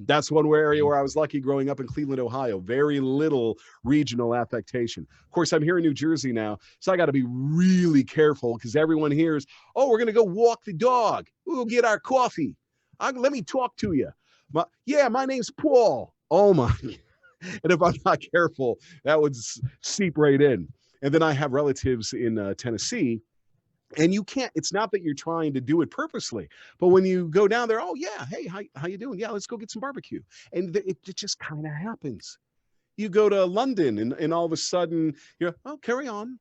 B: That's one area where I was lucky growing up in Cleveland, Ohio. Very little regional affectation. Of course, I'm here in New Jersey now, so I got to be really careful because everyone hears, oh, we're going to go walk the dog. We'll get our coffee. Let me talk to you. My name's Paul. Oh, my. And if I'm not careful, that would seep right in. And then I have relatives in Tennessee. And you can't, it's not that you're trying to do it purposely, but when you go down there, oh yeah, hey, how you doing? Yeah, let's go get some barbecue. And it just kind of happens. You go to London and all of a sudden you're, oh, carry on.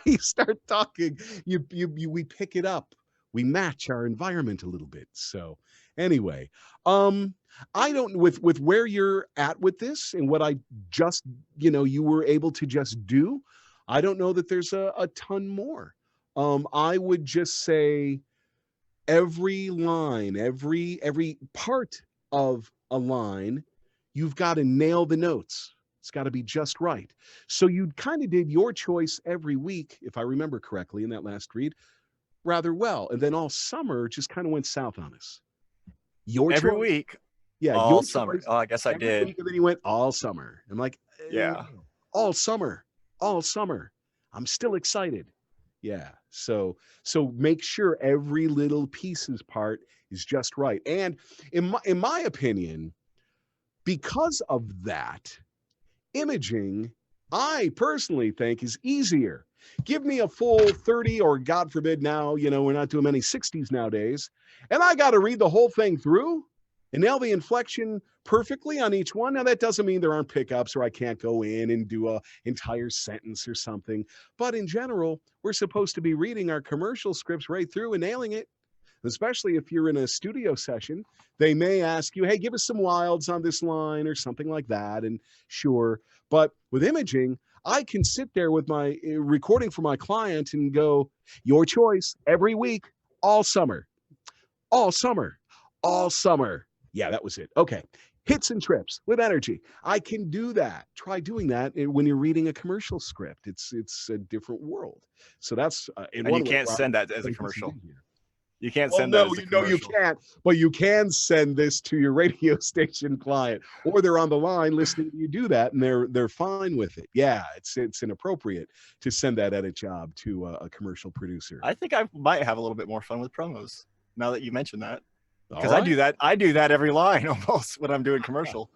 B: You start talking, we pick it up. We match our environment a little bit. So anyway, I don't, with where you're at with this and what I just, you were able to just do, I don't know that there's a ton more. I would just say every line, every part of a line, you've got to nail the notes. It's got to be just right. So you kind of did your choice every week, if I remember correctly, in that last read, rather well. And then all summer just kind of went south on us.
C: Every week.
B: Yeah.
C: All summer. Oh, I guess I did.
B: Week, and then he went all summer. I'm like,
C: yeah,
B: all summer. I'm still excited. Yeah. So make sure every little pieces part is just right. And in my opinion, because of that, imaging, I personally think, is easier. Give me a full 30, or God forbid now, we're not doing many 60s nowadays, and I got to read the whole thing through and nail the inflection perfectly on each one. Now, that doesn't mean there aren't pickups or I can't go in and do an entire sentence or something. But in general, we're supposed to be reading our commercial scripts right through and nailing it. Especially if you're in a studio session, they may ask you, hey, give us some wilds on this line or something like that. And sure. But with imaging, I can sit there with my recording for my client and go, your choice every week, all summer. Yeah, that was it. Okay. Hits and trips with energy. I can do that. Try doing that when you're reading a commercial script. It's a different world. So that's
C: and you can't send that as a commercial. You can't send
B: that.
C: No,
B: you can't. But you can send this to your radio station client, or they're on the line listening to you do that, and they're fine with it. Yeah, it's inappropriate to send that edit job to a commercial producer.
C: I think I might have a little bit more fun with promos now that you mentioned that. Because right. I do that every line almost when I'm doing commercial.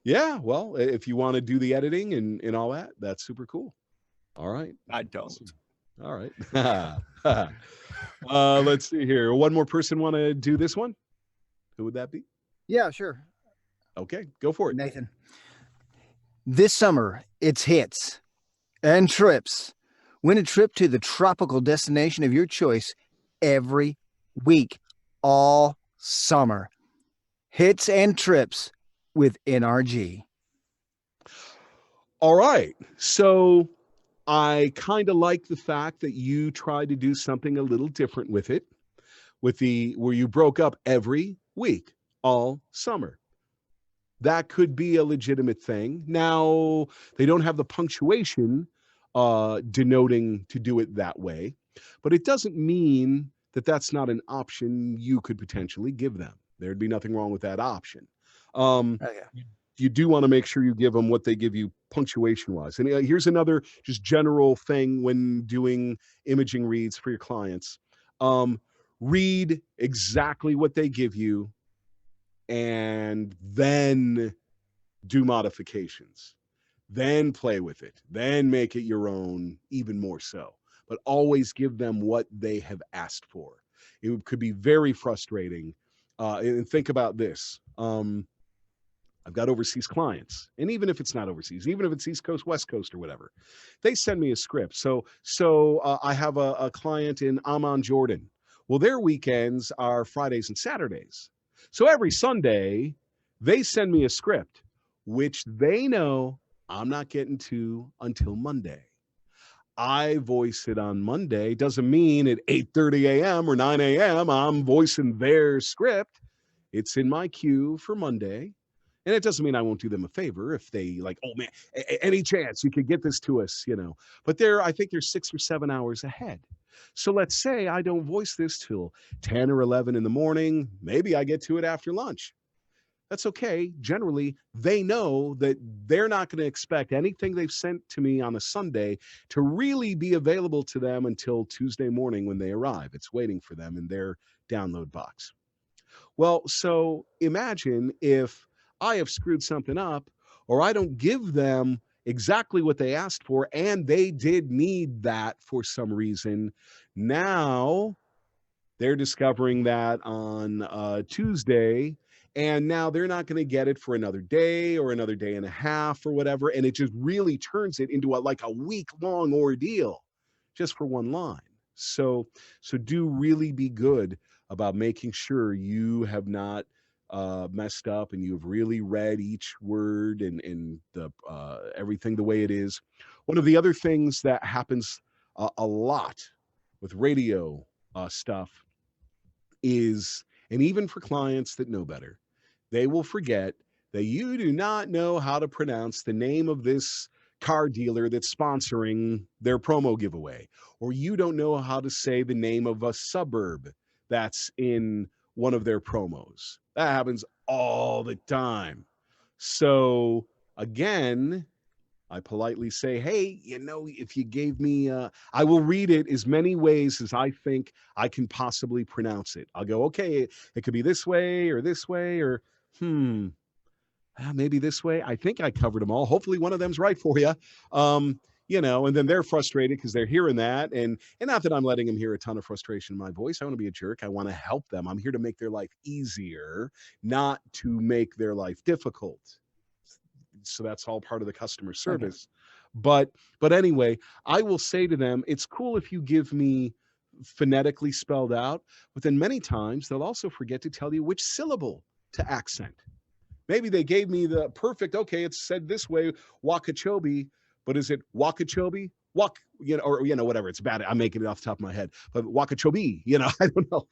B: Yeah, well, if you want to do the editing and all that, that's super cool. All right.
C: I don't.
B: All right. Let's see here. One more person want to do this one? Who would that be?
F: Yeah, sure.
B: Okay, go for it.
F: Nathan. This summer, it's hits and trips. Win a trip to the tropical destination of your choice every week, all summer. Hits and trips with NRG.
B: All right. So I kind of like the fact that you tried to do something a little different with it, where you broke up every week, all summer. That could be a legitimate thing. Now, they don't have the punctuation denoting to do it that way, but it doesn't mean that that's not an option you could potentially give them. There'd be nothing wrong with that option. You do want to make sure you give them what they give you punctuation-wise. And here's another just general thing when doing imaging reads for your clients. Read exactly what they give you and then do modifications. Then play with it. Then make it your own, even more so. But always give them what they have asked for. It could be very frustrating. And think about this. I've got overseas clients, and even if it's not overseas, even if it's East Coast, West Coast, or whatever, they send me a script. So I have a client in Amman, Jordan. Well, their weekends are Fridays and Saturdays. So every Sunday, they send me a script, which they know I'm not getting to until Monday. I voice it on Monday. Doesn't mean at 8:30 a.m. or 9 a.m. I'm voicing their script. It's in my queue for Monday. And it doesn't mean I won't do them a favor if they like, oh man, any chance you could get this to us, But I think they're 6 or 7 hours ahead. So let's say I don't voice this till 10 or 11 in the morning. Maybe I get to it after lunch. That's okay. Generally, they know that they're not going to expect anything they've sent to me on a Sunday to really be available to them until Tuesday morning when they arrive. It's waiting for them in their download box. Well, so imagine if I have screwed something up or I don't give them exactly what they asked for and they did need that for some reason. Now they're discovering that on Tuesday, and now they're not going to get it for another day or another day and a half or whatever. And it just really turns it into like a week-long ordeal just for one line. So do really be good about making sure you have not messed up and you've really read each word and the everything the way it is. One of the other things that happens a lot with radio stuff is, and even for clients that know better, they will forget that you do not know how to pronounce the name of this car dealer that's sponsoring their promo giveaway, or you don't know how to say the name of a suburb that's in one of their promos. That happens all the time. So again, I politely say, hey, if you gave me, I will read it as many ways as I think I can possibly pronounce it. I'll go, okay, it could be this way, or maybe this way. I think I covered them all. Hopefully one of them's right for you. And then they're frustrated because they're hearing that. And not that I'm letting them hear a ton of frustration in my voice. I want to be a jerk. I want to help them. I'm here to make their life easier, not to make their life difficult. So that's all part of the customer service. Okay. But anyway, I will say to them, it's cool if you give me phonetically spelled out, but then many times they'll also forget to tell you which syllable to accent. Maybe they gave me the perfect, okay, it's said this way, Wakachobi, but is it Wakachobi? Whatever. It's bad. I'm making it off the top of my head. But Wakachobi, I don't know.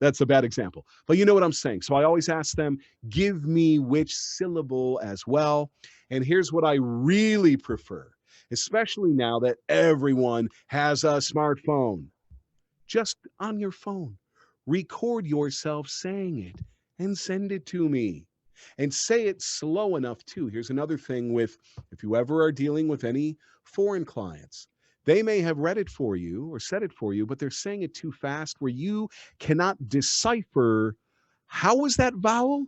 B: That's a bad example. But you know what I'm saying. So I always ask them, give me which syllable as well. And here's what I really prefer, especially now that everyone has a smartphone. Just on your phone, record yourself saying it and send it to me. And say it slow enough too. Here's another thing if you ever are dealing with any foreign clients, they may have read it for you or said it for you, but they're saying it too fast where you cannot decipher, how is that vowel?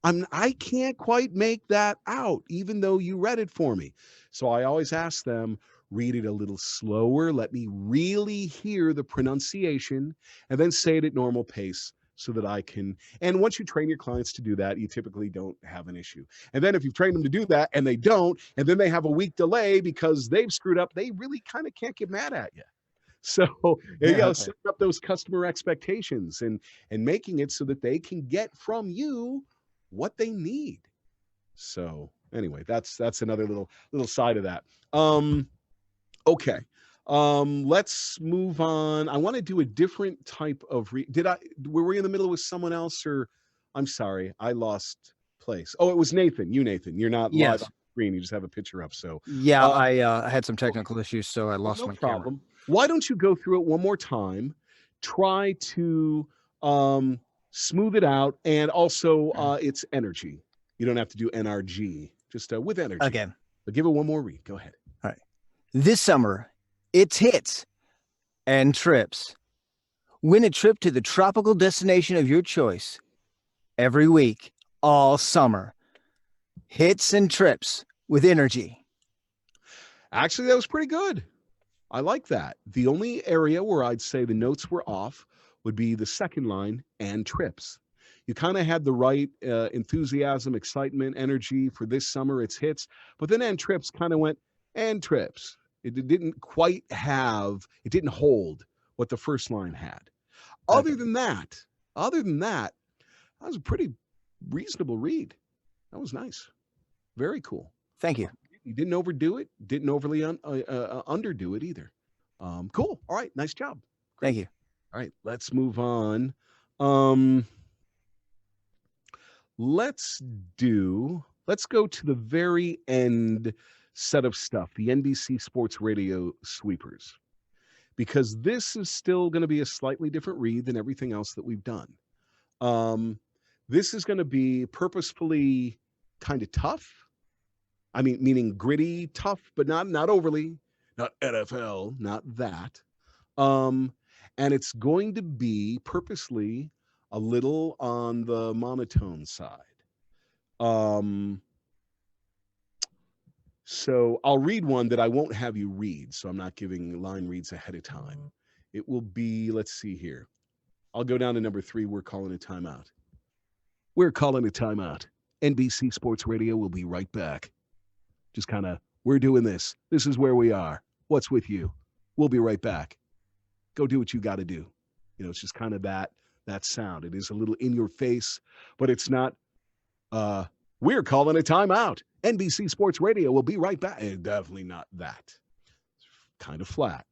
B: I can't quite make that out, even though you read it for me. So I always ask them, read it a little slower. Let me really hear the pronunciation and then say it at normal pace, so that I can, and once you train your clients to do that, you typically don't have an issue. And then if you've trained them to do that and they don't, and then they have a week delay because they've screwed up, they really kind of can't get mad at you. So, setting up those customer expectations and making it so that they can get from you what they need. So anyway, that's another little side of that. Okay. Let's move on. I want to do a different type of were we in the middle with someone else, or I'm sorry, I lost place. Oh, it was Nathan. Nathan, you're not live on the screen. You just have a picture up. So
F: yeah, I had some technical issues, so I lost my
B: problem.
F: camera.
B: Why don't you go through it one more time? Try to smooth it out, and also it's energy. You don't have to do NRG, just with energy.
F: Okay.
B: But give it one more read. Go ahead.
F: All right. This summer, it's hits and trips. Win a trip to the tropical destination of your choice every week, all summer. Hits and trips with energy.
B: Actually, that was pretty good. I like that. The only area where I'd say the notes were off would be the second line, and trips. You kind of had the right enthusiasm, excitement, energy for this summer, it's hits, but then and trips kind of went, and trips. It didn't hold what the first line had. Other than that, that was a pretty reasonable read. That was nice. Very cool.
F: Thank you.
B: You didn't overdo it. Didn't overly underdo it either. Cool. All right. Nice job. Great.
F: Thank you.
B: All right. Let's move on. Let's go to the very end set of stuff, the NBC Sports Radio sweepers, because this is still going to be a slightly different read than everything else that we've done. This is going to be purposefully kind of tough. I mean, meaning gritty, tough, but not overly, not NFL, not that. And it's going to be purposely a little on the monotone side. So I'll read one that I won't have you read, so I'm not giving line reads ahead of time. It will be, let's see here. I'll go down to number 3. We're calling a timeout. We're calling a timeout. NBC Sports Radio will be right back. Just kind of, we're doing this. This is where we are. What's with you? We'll be right back. Go do what you got to do. You know, it's just kind of that sound. It is a little in your face, but it's not, we're calling a timeout. NBC Sports Radio will be right back. Definitely not that. It's kind of flat.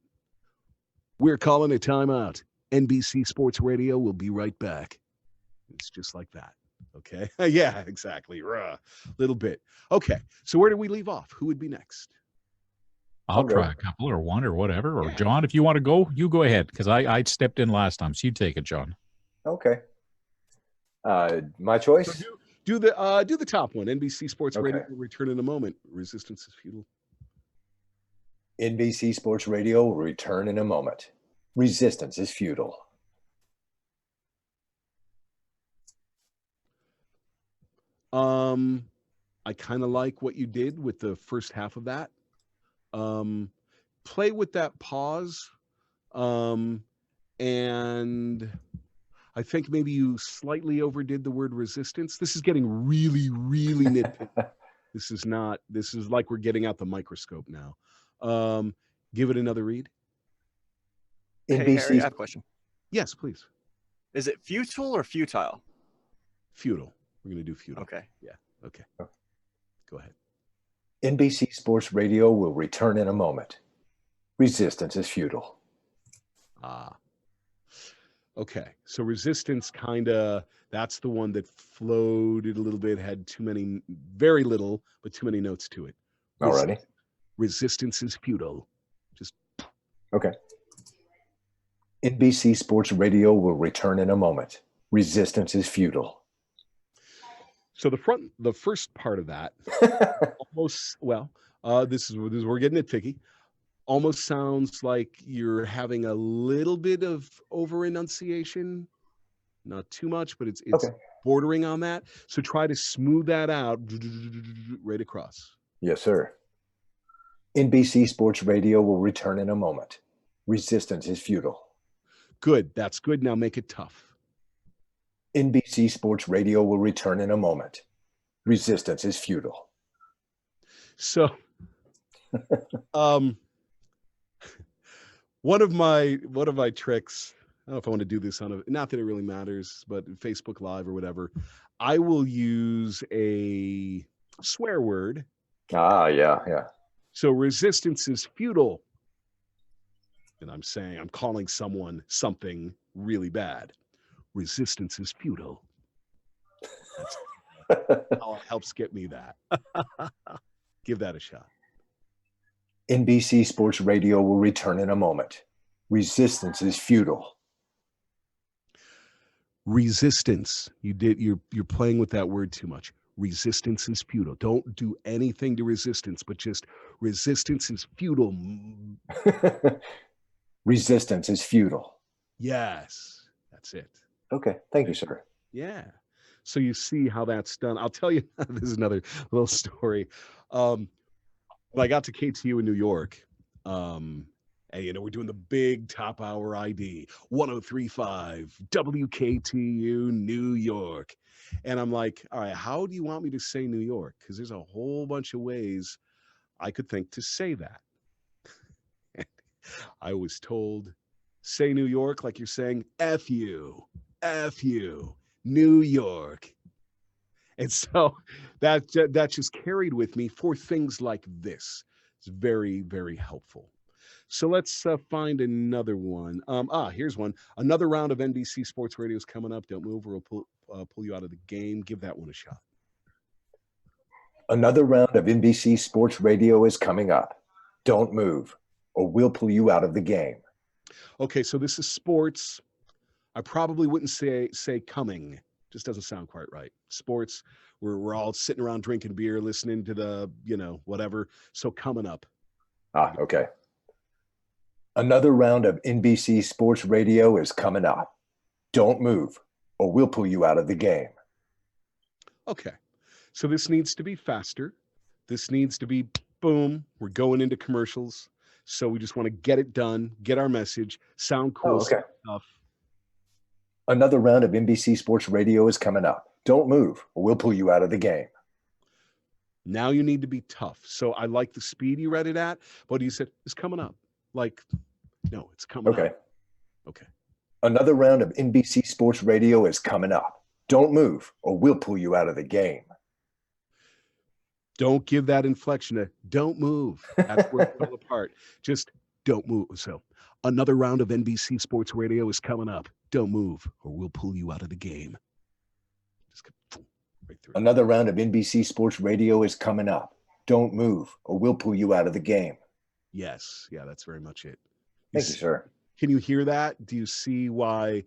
B: We're calling a timeout. NBC Sports Radio will be right back. It's just like that. Okay. Yeah, exactly. Little bit. Okay. So where do we leave off? Who would be next?
G: I'll try a couple or one or whatever. Or John, if you want to go, you go ahead, because I stepped in last time. So you take it, John.
J: Okay. My choice?
B: So do the top one. NBC Sports Radio will return in a moment. Resistance is futile.
J: NBC Sports Radio will return in a moment. Resistance is futile.
B: I kind of like what you did with the first half of that. Play with that pause. And I think maybe you slightly overdid the word resistance. This is getting really, really nitpicky. This is like we're getting out the microscope now. Give it another read.
C: Hey, Harry, I have a question.
B: Yes, please.
C: Is it futile or futile?
B: Futile. We're going to do futile.
C: Okay.
B: Yeah. Okay. Go ahead.
J: NBC Sports Radio will return in a moment. Resistance is futile.
B: Okay. So resistance that's the one that floated a little bit, had very little, but too many notes to it.
J: Alrighty.
B: Resistance is futile. Just.
J: Okay. NBC Sports Radio will return in a moment. Resistance is futile.
B: So the first part of that, almost, this is we're getting nitpicky. Almost sounds like you're having a little bit of over enunciation, not too much, but it's bordering on that. So try to smooth that out right across.
J: Yes, sir. NBC Sports Radio will return in a moment. Resistance is futile.
B: Good. That's good. Now make it tough.
J: NBC Sports Radio will return in a moment. Resistance is futile.
B: So, one of my tricks, I don't know if I want to do this not that it really matters, but Facebook Live or whatever, I will use a swear word.
J: Yeah.
B: So resistance is futile. And I'm calling someone something really bad. Resistance is futile. That's how it helps get me that. Give that a shot.
J: NBC Sports Radio will return in a moment. Resistance is futile.
B: Resistance. You're playing with that word too much. Resistance is futile. Don't do anything to resistance, but just resistance is futile.
J: Resistance is futile.
B: Yes, that's it.
J: Okay, thank you, sir.
B: Yeah. So you see how that's done. I'll tell you, this is another little story. When I got to KTU in New York, and we're doing the big top hour ID, 103.5 WKTU New York. And I'm like, all right, how do you want me to say New York? Because there's a whole bunch of ways I could think to say that. I was told say New York like you're saying F you, New York. And so that just carried with me for things like this. It's very, very helpful. So let's find another one. Here's one. Another round of NBC Sports Radio is coming up. Don't move or we'll pull you out of the game. Give that one a shot.
J: Another round of NBC Sports Radio is coming up. Don't move or we'll pull you out of the game.
B: Okay, so this is sports. I probably wouldn't say coming. Just doesn't sound quite right. Sports, we're all sitting around drinking beer, listening to the, whatever. So coming up.
J: Okay. Another round of NBC Sports Radio is coming up. Don't move or we'll pull you out of the game.
B: Okay. So this needs to be faster. This needs to be boom. We're going into commercials. So we just want to get it done, get our message, sound cool stuff.
J: Another round of NBC Sports Radio is coming up. Don't move or we'll pull you out of the game.
B: Now you need to be tough. So I like the speed you read it at, but you said it's coming up. Like, no, it's coming up. Okay.
J: Another round of NBC Sports Radio is coming up. Don't move or we'll pull you out of the game.
B: Don't give that inflection. Don't move. That's where it fell apart. Just don't move. So another round of NBC Sports Radio is coming up. Don't move or we'll pull you out of the game. Just right through.
J: Another round of NBC Sports Radio is coming up. Don't move or we'll pull you out of the game.
B: Yes. Yeah, that's very much it.
J: Thank you, sir.
B: Can you hear that? Do you see why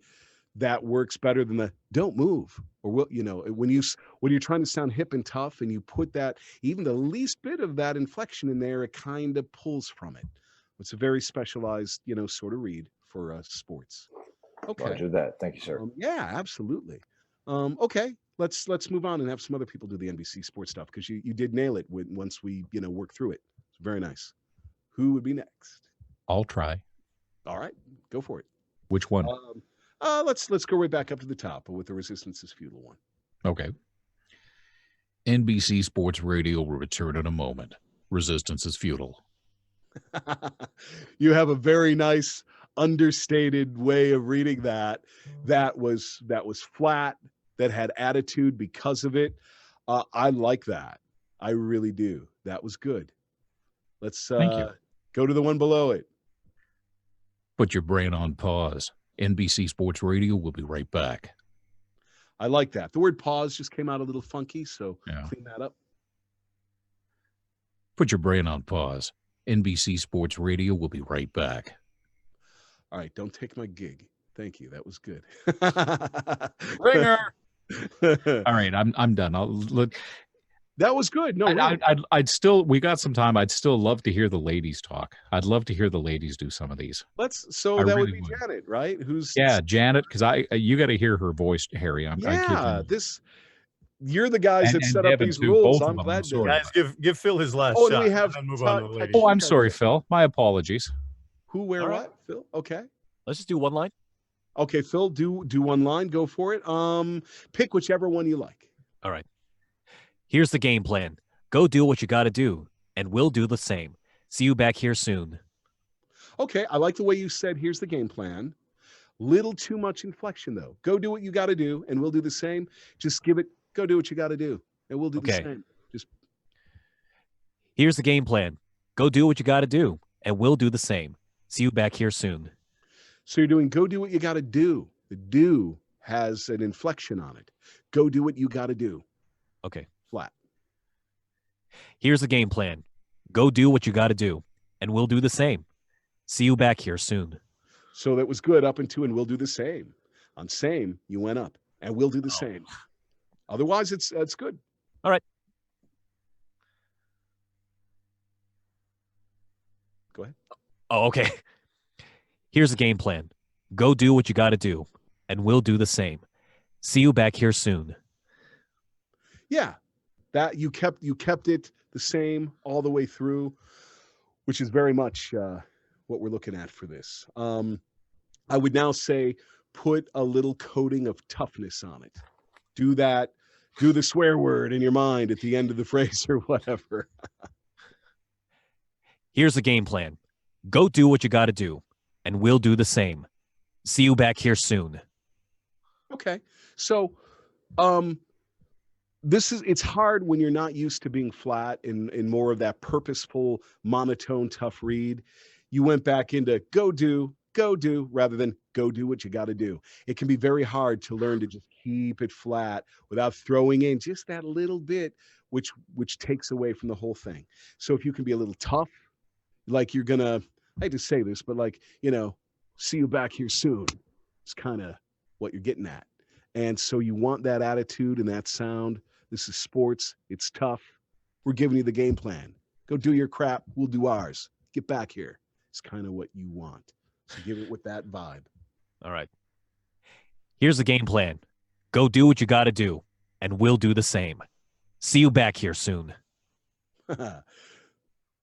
B: that works better than the don't move? Or will when you're trying to sound hip and tough and you put that, even the least bit of that inflection in there, it kind of pulls from it. It's a very specialized, sort of read for sports. Okay.
J: Roger that. Thank you, sir.
B: Yeah, absolutely. Okay. Let's move on and have some other people do the NBC sports stuff because you did nail it once we work through it. It's very nice. Who would be next?
G: I'll try.
B: All right, go for it.
G: Which one?
B: Let's go right back up to the top with the Resistance is Futile one.
G: Okay. NBC Sports Radio will return in a moment. Resistance is futile.
B: You have a very nice, understated way of reading that. That was flat. That had attitude because of it. I like that. I really do. That was good. Let's go to the one below it.
G: Put your brain on pause. NBC Sports Radio will be right back.
B: I like that. The word pause just came out a little funky, so clean that up.
G: Put your brain on pause. NBC Sports Radio will be right back.
B: All right, don't take my gig. Thank you. That was good.
D: Ringer.
G: All right, I'm done. I'll look.
B: That was good. No,
G: I'd still. We got some time. I'd still love to hear the ladies talk. I'd love to hear the ladies do some of these.
B: That really would be Janet, right?
G: Janet? Because you got to hear her voice, Harry.
B: You're the guys that set up these rules. I'm glad to.
D: Guys, give Phil his last shot.
B: We have
D: and move on to the ladies.
G: Oh, I'm sorry, Phil. My apologies.
B: Who, where, what? Phil. Okay.
K: Let's just do one line.
B: Okay, Phil, do one line. Go for it. Pick whichever one you like.
K: All right. Here's the game plan. Go do what you got to do, and we'll do the same. See you back here soon.
B: Okay, I like the way you said, here's the game plan. Little too much inflection, though. Go do what you got to do, and we'll do the same. Just go do what you got to do, and we'll do the same.
K: Here's the game plan. Go do what you got to do, and we'll do the same. See you back here soon.
B: So you're doing go do what you got to do. The do has an inflection on it. Go do what you got to do.
K: Okay.
B: Flat.
K: Here's the game plan. Go do what you got to do, and we'll do the same. See you back here soon.
B: So that was good up into and we'll do the same. On same, you went up, and we'll do the same. Otherwise, it's good.
K: All right.
B: Go ahead.
K: Oh, okay. Here's the game plan. Go do what you got to do, and we'll do the same. See you back here soon.
B: Yeah, that you kept it the same all the way through, which is very much what we're looking at for this. I would now say put a little coating of toughness on it. Do that. Do the swear word in your mind at the end of the phrase or whatever.
K: Here's the game plan. Go do what you got to do, and we'll do the same. See you back here soon.
B: Okay. So, it's hard when you're not used to being flat in more of that purposeful, monotone, tough read. You went back into go do, rather than go do what you got to do. It can be very hard to learn to just keep it flat without throwing in just that little bit, which takes away from the whole thing. So if you can be a little tough, like you're gonna, I hate to say this, but like, see you back here soon. It's kind of what you're getting at. And so you want that attitude and that sound. This is sports. It's tough. We're giving you the game plan. Go do your crap. We'll do ours. Get back here. It's kind of what you want. So give it with that vibe.
K: All right. Here's the game plan. Go do what you got to do, and we'll do the same. See you back here soon.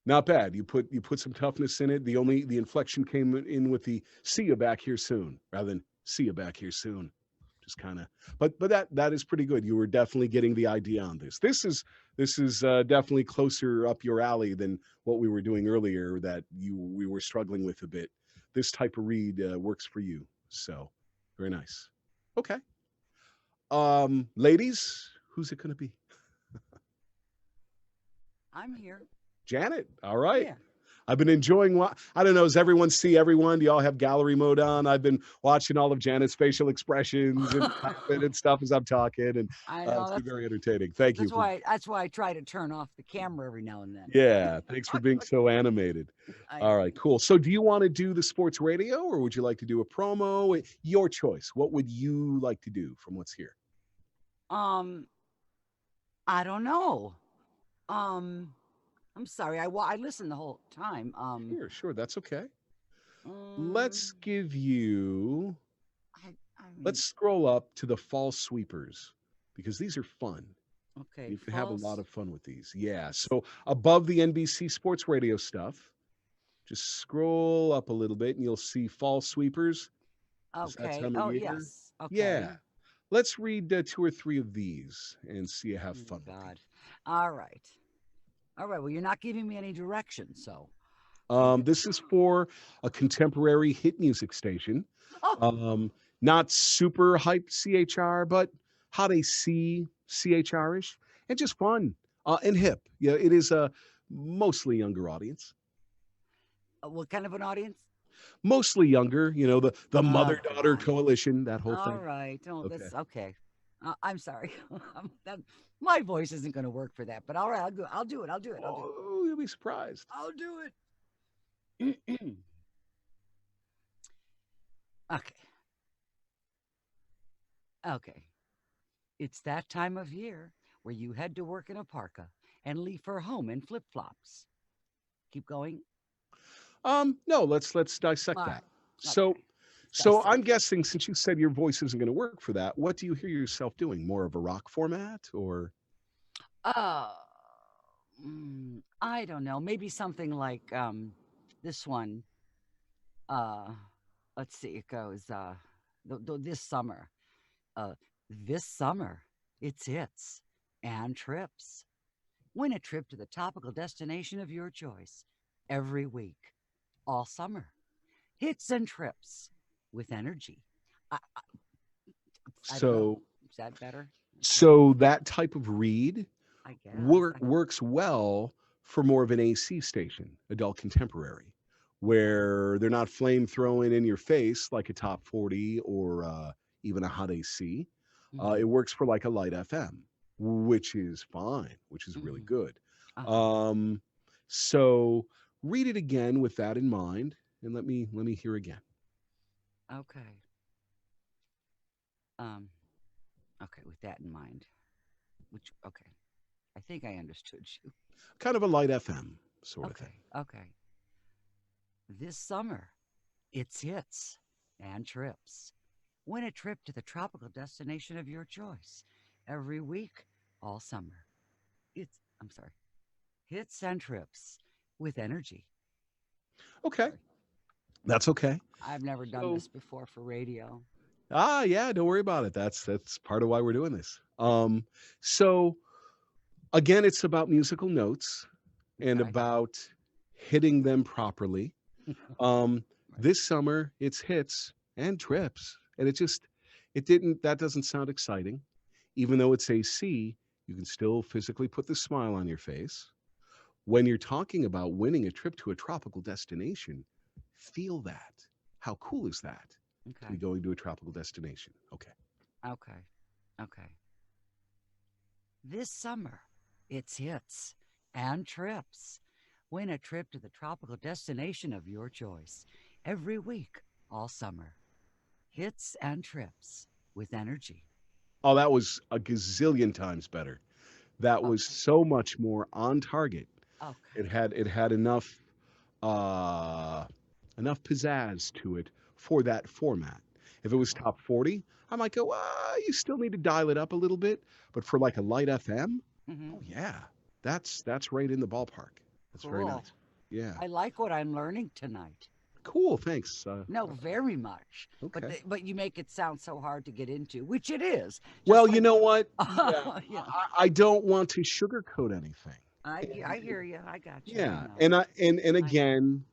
B: Not bad. You put some toughness in it. The inflection came in with the see you back here soon rather than see you back here soon. Just kind of, but that is pretty good. You were definitely getting the idea on this. This is definitely closer up your alley than what we were doing earlier that we were struggling with a bit. This type of read works for you. So very nice. Okay. Ladies, who's it going to be?
L: I'm here.
B: Janet. All right.
L: Yeah.
B: I've been enjoying I don't know, does everyone see everyone? Do y'all have gallery mode on? I've been watching all of Janet's facial expressions and stuff as I'm talking, and
L: I know,
B: it's been very entertaining. Thank you.
L: That's why I try to turn off the camera every now and then.
B: Yeah, thanks for being so animated. All right, cool. So do you want to do the sports radio or would you like to do a promo? Your choice. What would you like to do from what's here?
L: I don't know. I'm sorry. I listened the whole time.
B: Sure. That's okay. Let's give you. Let's scroll up to the fall sweepers because these are fun.
L: Okay.
B: You can have a lot of fun with these. Yeah. So above the NBC Sports Radio stuff, just scroll up a little bit and you'll see fall sweepers.
L: Okay. Yes. Okay.
B: Yeah. Let's read 2 or 3 of these and see you have fun.
L: God. All right. Well, you're not giving me any direction, so.
B: This is for a contemporary hit music station. Not super hyped CHR, but how they see CHR-ish, and just fun and hip. Yeah, it is a mostly younger audience.
L: What kind of an audience?
B: Mostly younger. The mother-daughter coalition, that whole thing.
L: All right. Oh, that's okay. I'm sorry. My voice isn't going to work for that, but all right, I'll do it.
B: Oh, you'll be surprised.
L: I'll do it. Okay. It's that time of year where you head to work in a parka and leave for home in flip-flops. Keep going.
B: No, let's dissect that. So I'm guessing since you said your voice isn't going to work for that, what do you hear yourself doing? More of a rock format or?
L: I don't know. Maybe something like this one. Let's see. It goes this summer. This summer, it's hits and trips. Win a trip to the topical destination of your choice every week, all summer. Hits and trips. With energy. I don't know. Is that better?
B: So that type of read
L: I guess.
B: works well for more of an AC station, adult contemporary, where they're not flame throwing in your face like a top 40 or even a hot AC. It works for like a light FM, which is fine, which is really good. So read it again with that in mind, and let me hear again.
L: Okay. Okay, with that in mind. I think I understood you.
B: Kind of a light FM sort of thing.
L: Okay. This summer, it's hits and trips. Win a trip to the tropical destination of your choice every week, all summer. Hits and trips with energy.
B: Okay. That's okay.
L: I've never done this before for radio.
B: Yeah, don't worry about it. That's part of why we're doing this. So again, it's about musical notes and about hitting them properly. This summer, it's hits and trips. And that doesn't sound exciting. Even though it's AC, you can still physically put the smile on your face. When you're talking about winning a trip to a tropical destination, feel that. How cool is that to be
L: Okay.
B: going to a tropical destination? Okay.
L: Okay. Okay. This summer, it's hits and trips. Win a trip to the tropical destination of your choice every week, all summer. Hits and trips with energy.
B: Oh, that was a gazillion times better. That was
L: Okay.
B: so much more on target.
L: Okay.
B: It had uh enough pizzazz to it for that format. If it was top 40, I might go, you still need to dial it up a little bit. But for like a light FM,
L: Mm-hmm.
B: oh yeah, that's right in the ballpark. That's very
L: Cool.
B: nice. Yeah,
L: I like what I'm learning tonight.
B: cool. Thanks.
L: No, very much. But
B: Okay.
L: but you make it sound so hard to get into, which it is.
B: Well,
L: Just
B: you
L: like
B: know what? Yeah,
L: yeah.
B: I don't want to sugarcoat anything.
L: I hear you. I got you. I
B: Yeah,
L: know.
B: and
L: I know.
B: again,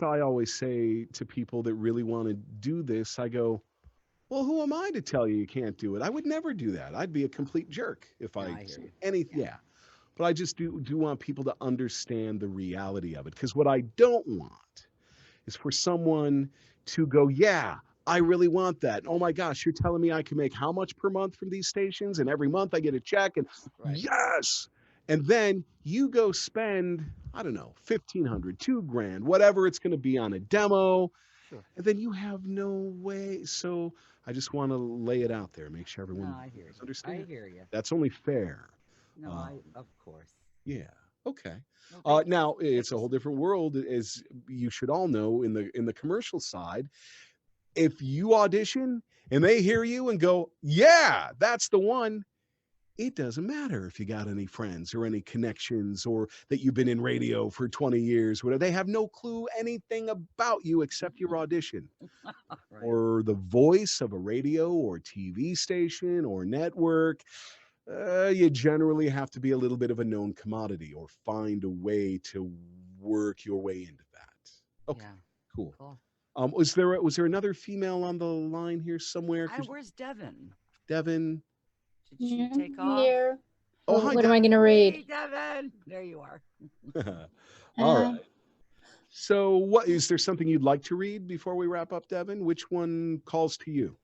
B: I always say to people that really want to do this, I go, well, who am I to tell you can't do it? I would never do that. I'd be a complete jerk if
L: No,
B: I
L: I hear
B: said
L: you.
B: anything.
L: Yeah.
B: Yeah, but I just do want people to understand the reality of it. Because what I don't want is for someone to go, yeah, I really want that. Oh my gosh, you're telling me I can make how much per month from these stations? And every month I get a check and
L: Right.
B: yes. And then you go spend, I don't know, 1,500, 2 grand, whatever it's going to be on a demo.
L: Sure.
B: And then you have no way. So I just want to lay it out there, make sure
L: No,
B: everyone
L: I hear you. I
B: understands.
L: hear you.
B: That's only fair.
L: No, of course.
B: Yeah. Okay.
L: No, thank you.
B: Now
L: Thank
B: it's a
L: you.
B: whole different world, as you should all know. In the commercial side, if you audition and they hear you and go, "Yeah, that's the one," it doesn't matter if you got any friends or any connections or that you've been in radio for 20 years. Whatever, they have no clue anything about you except your audition
L: Right.
B: or the voice of a radio or TV station or network. You generally have to be a little bit of a known commodity or find a way to work your way into that. Okay,
L: Yeah.
B: cool.
L: Cool.
B: Was there another female on the line here somewhere?
L: Where's Devin?
B: Devin.
L: Did she take off?
E: Here.
B: Oh, hi,
E: What am I
B: Devin.
E: going to
L: Hey,
E: read?
L: Devin. There you are.
B: All
E: Uh,
B: right. So, what is there something you'd like to read before we wrap up, Devin? Which one calls to you?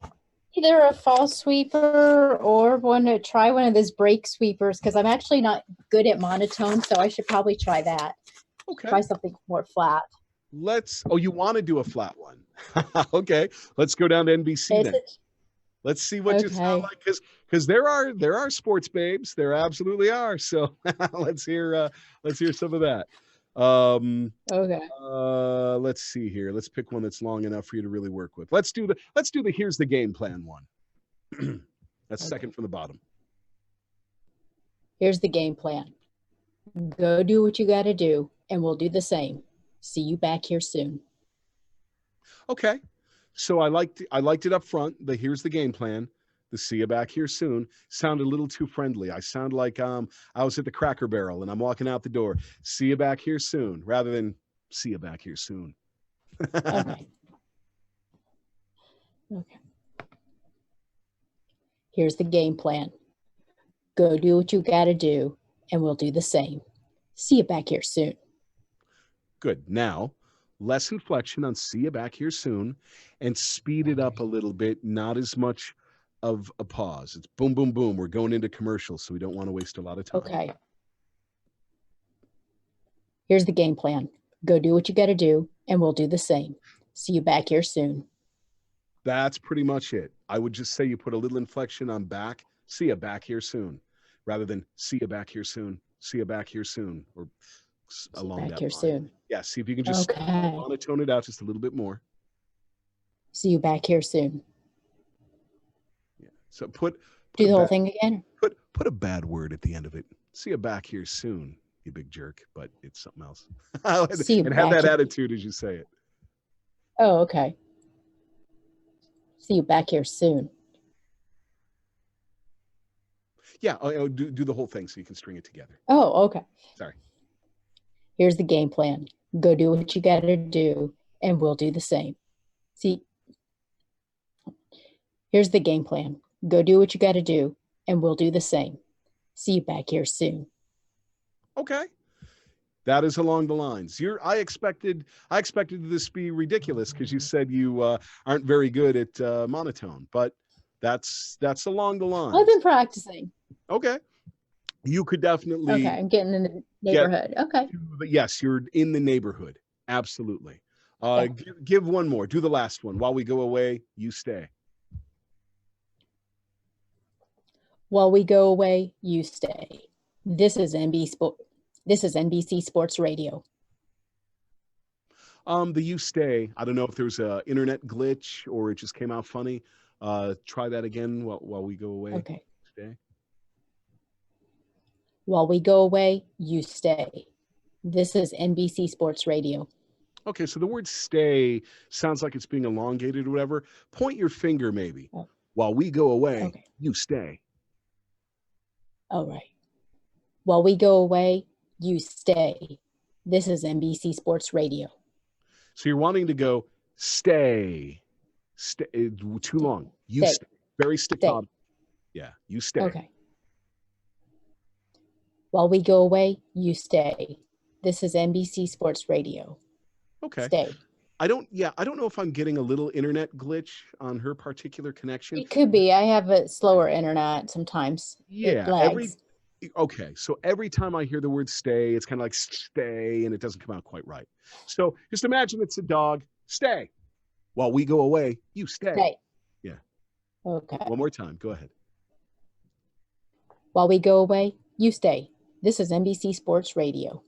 E: Either a fall sweeper or try one of those break sweepers because I'm actually not good at monotone, so I should probably try that.
B: Okay.
E: Try something more flat.
B: You want to do a flat one? Okay. Let's go down to NBC
E: Is
B: then.
E: it?
B: Let's see what you sound
E: Okay.
B: like, because there are sports babes. There absolutely are. So let's hear some of that.
E: Okay.
B: Let's see here. Let's pick one that's long enough for you to really work with. Let's do the here's the game plan one. That's
E: Okay.
B: second from the bottom.
E: Here's the game plan. Go do what you got to do, and we'll do the same. See you back here soon.
B: Okay. So I liked it up front. Here's the game plan. The see you back here soon sounded a little too friendly. I sound like I was at the Cracker Barrel and I'm walking out the door. See you back here soon, rather than see you back here soon.
E: Okay. Okay. Here's the game plan. Go do what you got to do, and we'll do the same. See you back here soon.
B: Good. Now, less inflection on see you back here soon and speed it up a little bit, not as much of a pause. It's boom, boom, boom. We're going into commercials, so we don't want to waste a lot of time.
E: Okay. Here's the game plan. Go do what you got to do, and we'll do the same. See you back here soon.
B: That's pretty much it. I would just say you put a little inflection on back. See you back here soon, rather than see you back here soon. See you back here soon, or along
E: back
B: that
E: here
B: line.
E: soon.
B: Yeah. See if you can just
E: Okay.
B: monotone it out just a little bit more.
E: See you back here soon.
B: Yeah. So put
E: Do
B: a
E: the whole
B: bad-
E: thing again.
B: Put a bad word at the end of it. See you back here soon, you big jerk. But it's something else.
E: See you
B: And have
E: back
B: that
E: here.
B: attitude as you say it.
E: Oh, okay. See you back here soon.
B: Yeah. Do the whole thing so you can string it together.
E: Oh, okay.
B: Sorry.
E: Here's the game plan. Go do what you got to do, and we'll do the same. See, here's the game plan. Go do what you got to do, and we'll do the same. See you back here soon.
B: Okay. That is along the lines. I expected this to be ridiculous because you said you aren't very good at monotone, but that's along the line.
E: I've been practicing.
B: Okay. You could definitely.
E: Okay, I'm getting in the neighborhood. Okay.
B: But yes, you're in the neighborhood. Absolutely. Give one more. Do the last one. While we go away, you stay.
E: While we go away, you stay. This is NBC Sports Radio.
B: The you stay. I don't know if there's a internet glitch or it just came out funny. Try that again while we go away.
E: Okay.
B: Stay.
E: While we go away, you stay. This is NBC Sports Radio.
B: Okay, so the word stay sounds like it's being elongated or whatever. Point your finger maybe.
E: Oh.
B: While we go away, you stay.
E: All right. While we go away, you stay. This is NBC Sports Radio.
B: So you're wanting to go stay. Stay. Too long. You stay. Very staccato. Yeah, you stay.
E: Okay. While we go away, you stay. This is NBC Sports Radio.
B: Okay.
E: Stay.
B: I don't know if I'm getting a little internet glitch on her particular connection.
E: It could be. I have a slower internet sometimes.
B: Yeah.
E: It lags.
B: Okay. So every time I hear the word stay, it's kind of like stay and it doesn't come out quite right. So just imagine it's a dog. Stay. While we go away, you stay.
E: Stay.
B: Yeah.
E: Okay.
B: One more time. Go ahead.
E: While we go away, you stay. This is NBC Sports Radio.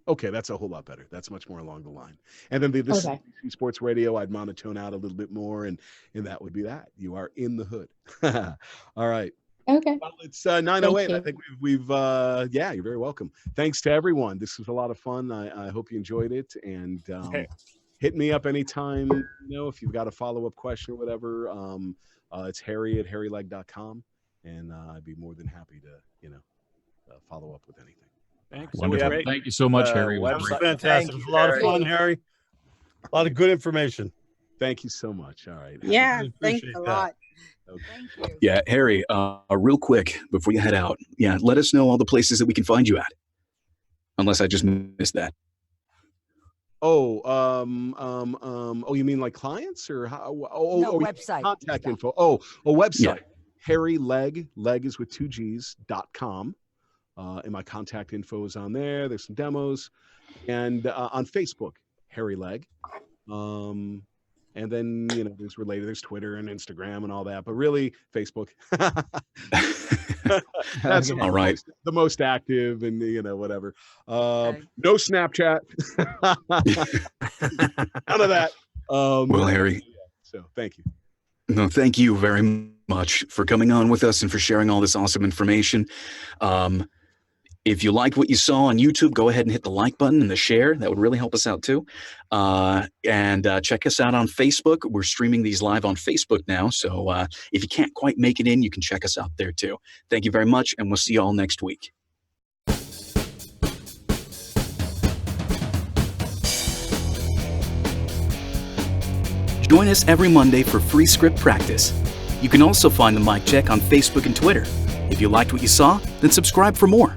B: Okay, that's a whole lot better. That's much more along the line. And then this
E: Okay.
B: NBC Sports Radio, I'd monotone out a little bit more, and that would be that. You are in the hood. All right.
E: Okay.
B: Well, it's 9:08. I
E: you.
B: think we've yeah, you're very welcome. Thanks to everyone. This was a lot of fun. I hope you enjoyed it. And hit me up anytime, if you've got a follow-up question or whatever. It's Harry at harrylegg.com. And I'd be more than happy to, follow up with anything.
D: Thanks.
G: Wonderful. Thank you so much, Harry.
D: That was fantastic. It was a lot of fun, Harry. A lot of good information.
B: Thank you so much. All right.
M: Yeah, thanks a lot.
B: Okay.
M: Thank you.
A: Yeah, Harry, real quick before you head out, let us know all the places that we can find you at. Unless I just missed that.
B: Oh, you mean like clients or how?
L: No, website.
B: Contact info. Oh, a website.
A: Yeah.
B: Harry Legg, Legg is with 2 G's.com. And my contact info is on there. There's some demos. And on Facebook, Harry Legg. And then, there's Twitter and Instagram and all that, but really Facebook. That's
A: all right.
B: The most active and, whatever. No Snapchat. None of that.
A: Well, Harry.
B: So thank you.
A: No, thank you very much for coming on with us and for sharing all this awesome information. If you liked what you saw on YouTube, go ahead and hit the like button and the share. That would really help us out too. And check us out on Facebook. We're streaming these live on Facebook now. So if you can't quite make it in, you can check us out there too. Thank you very much, and we'll see you all next week. Join us every Monday for free script practice. You can also find the Mic Check on Facebook and Twitter. If you liked what you saw, then subscribe for more.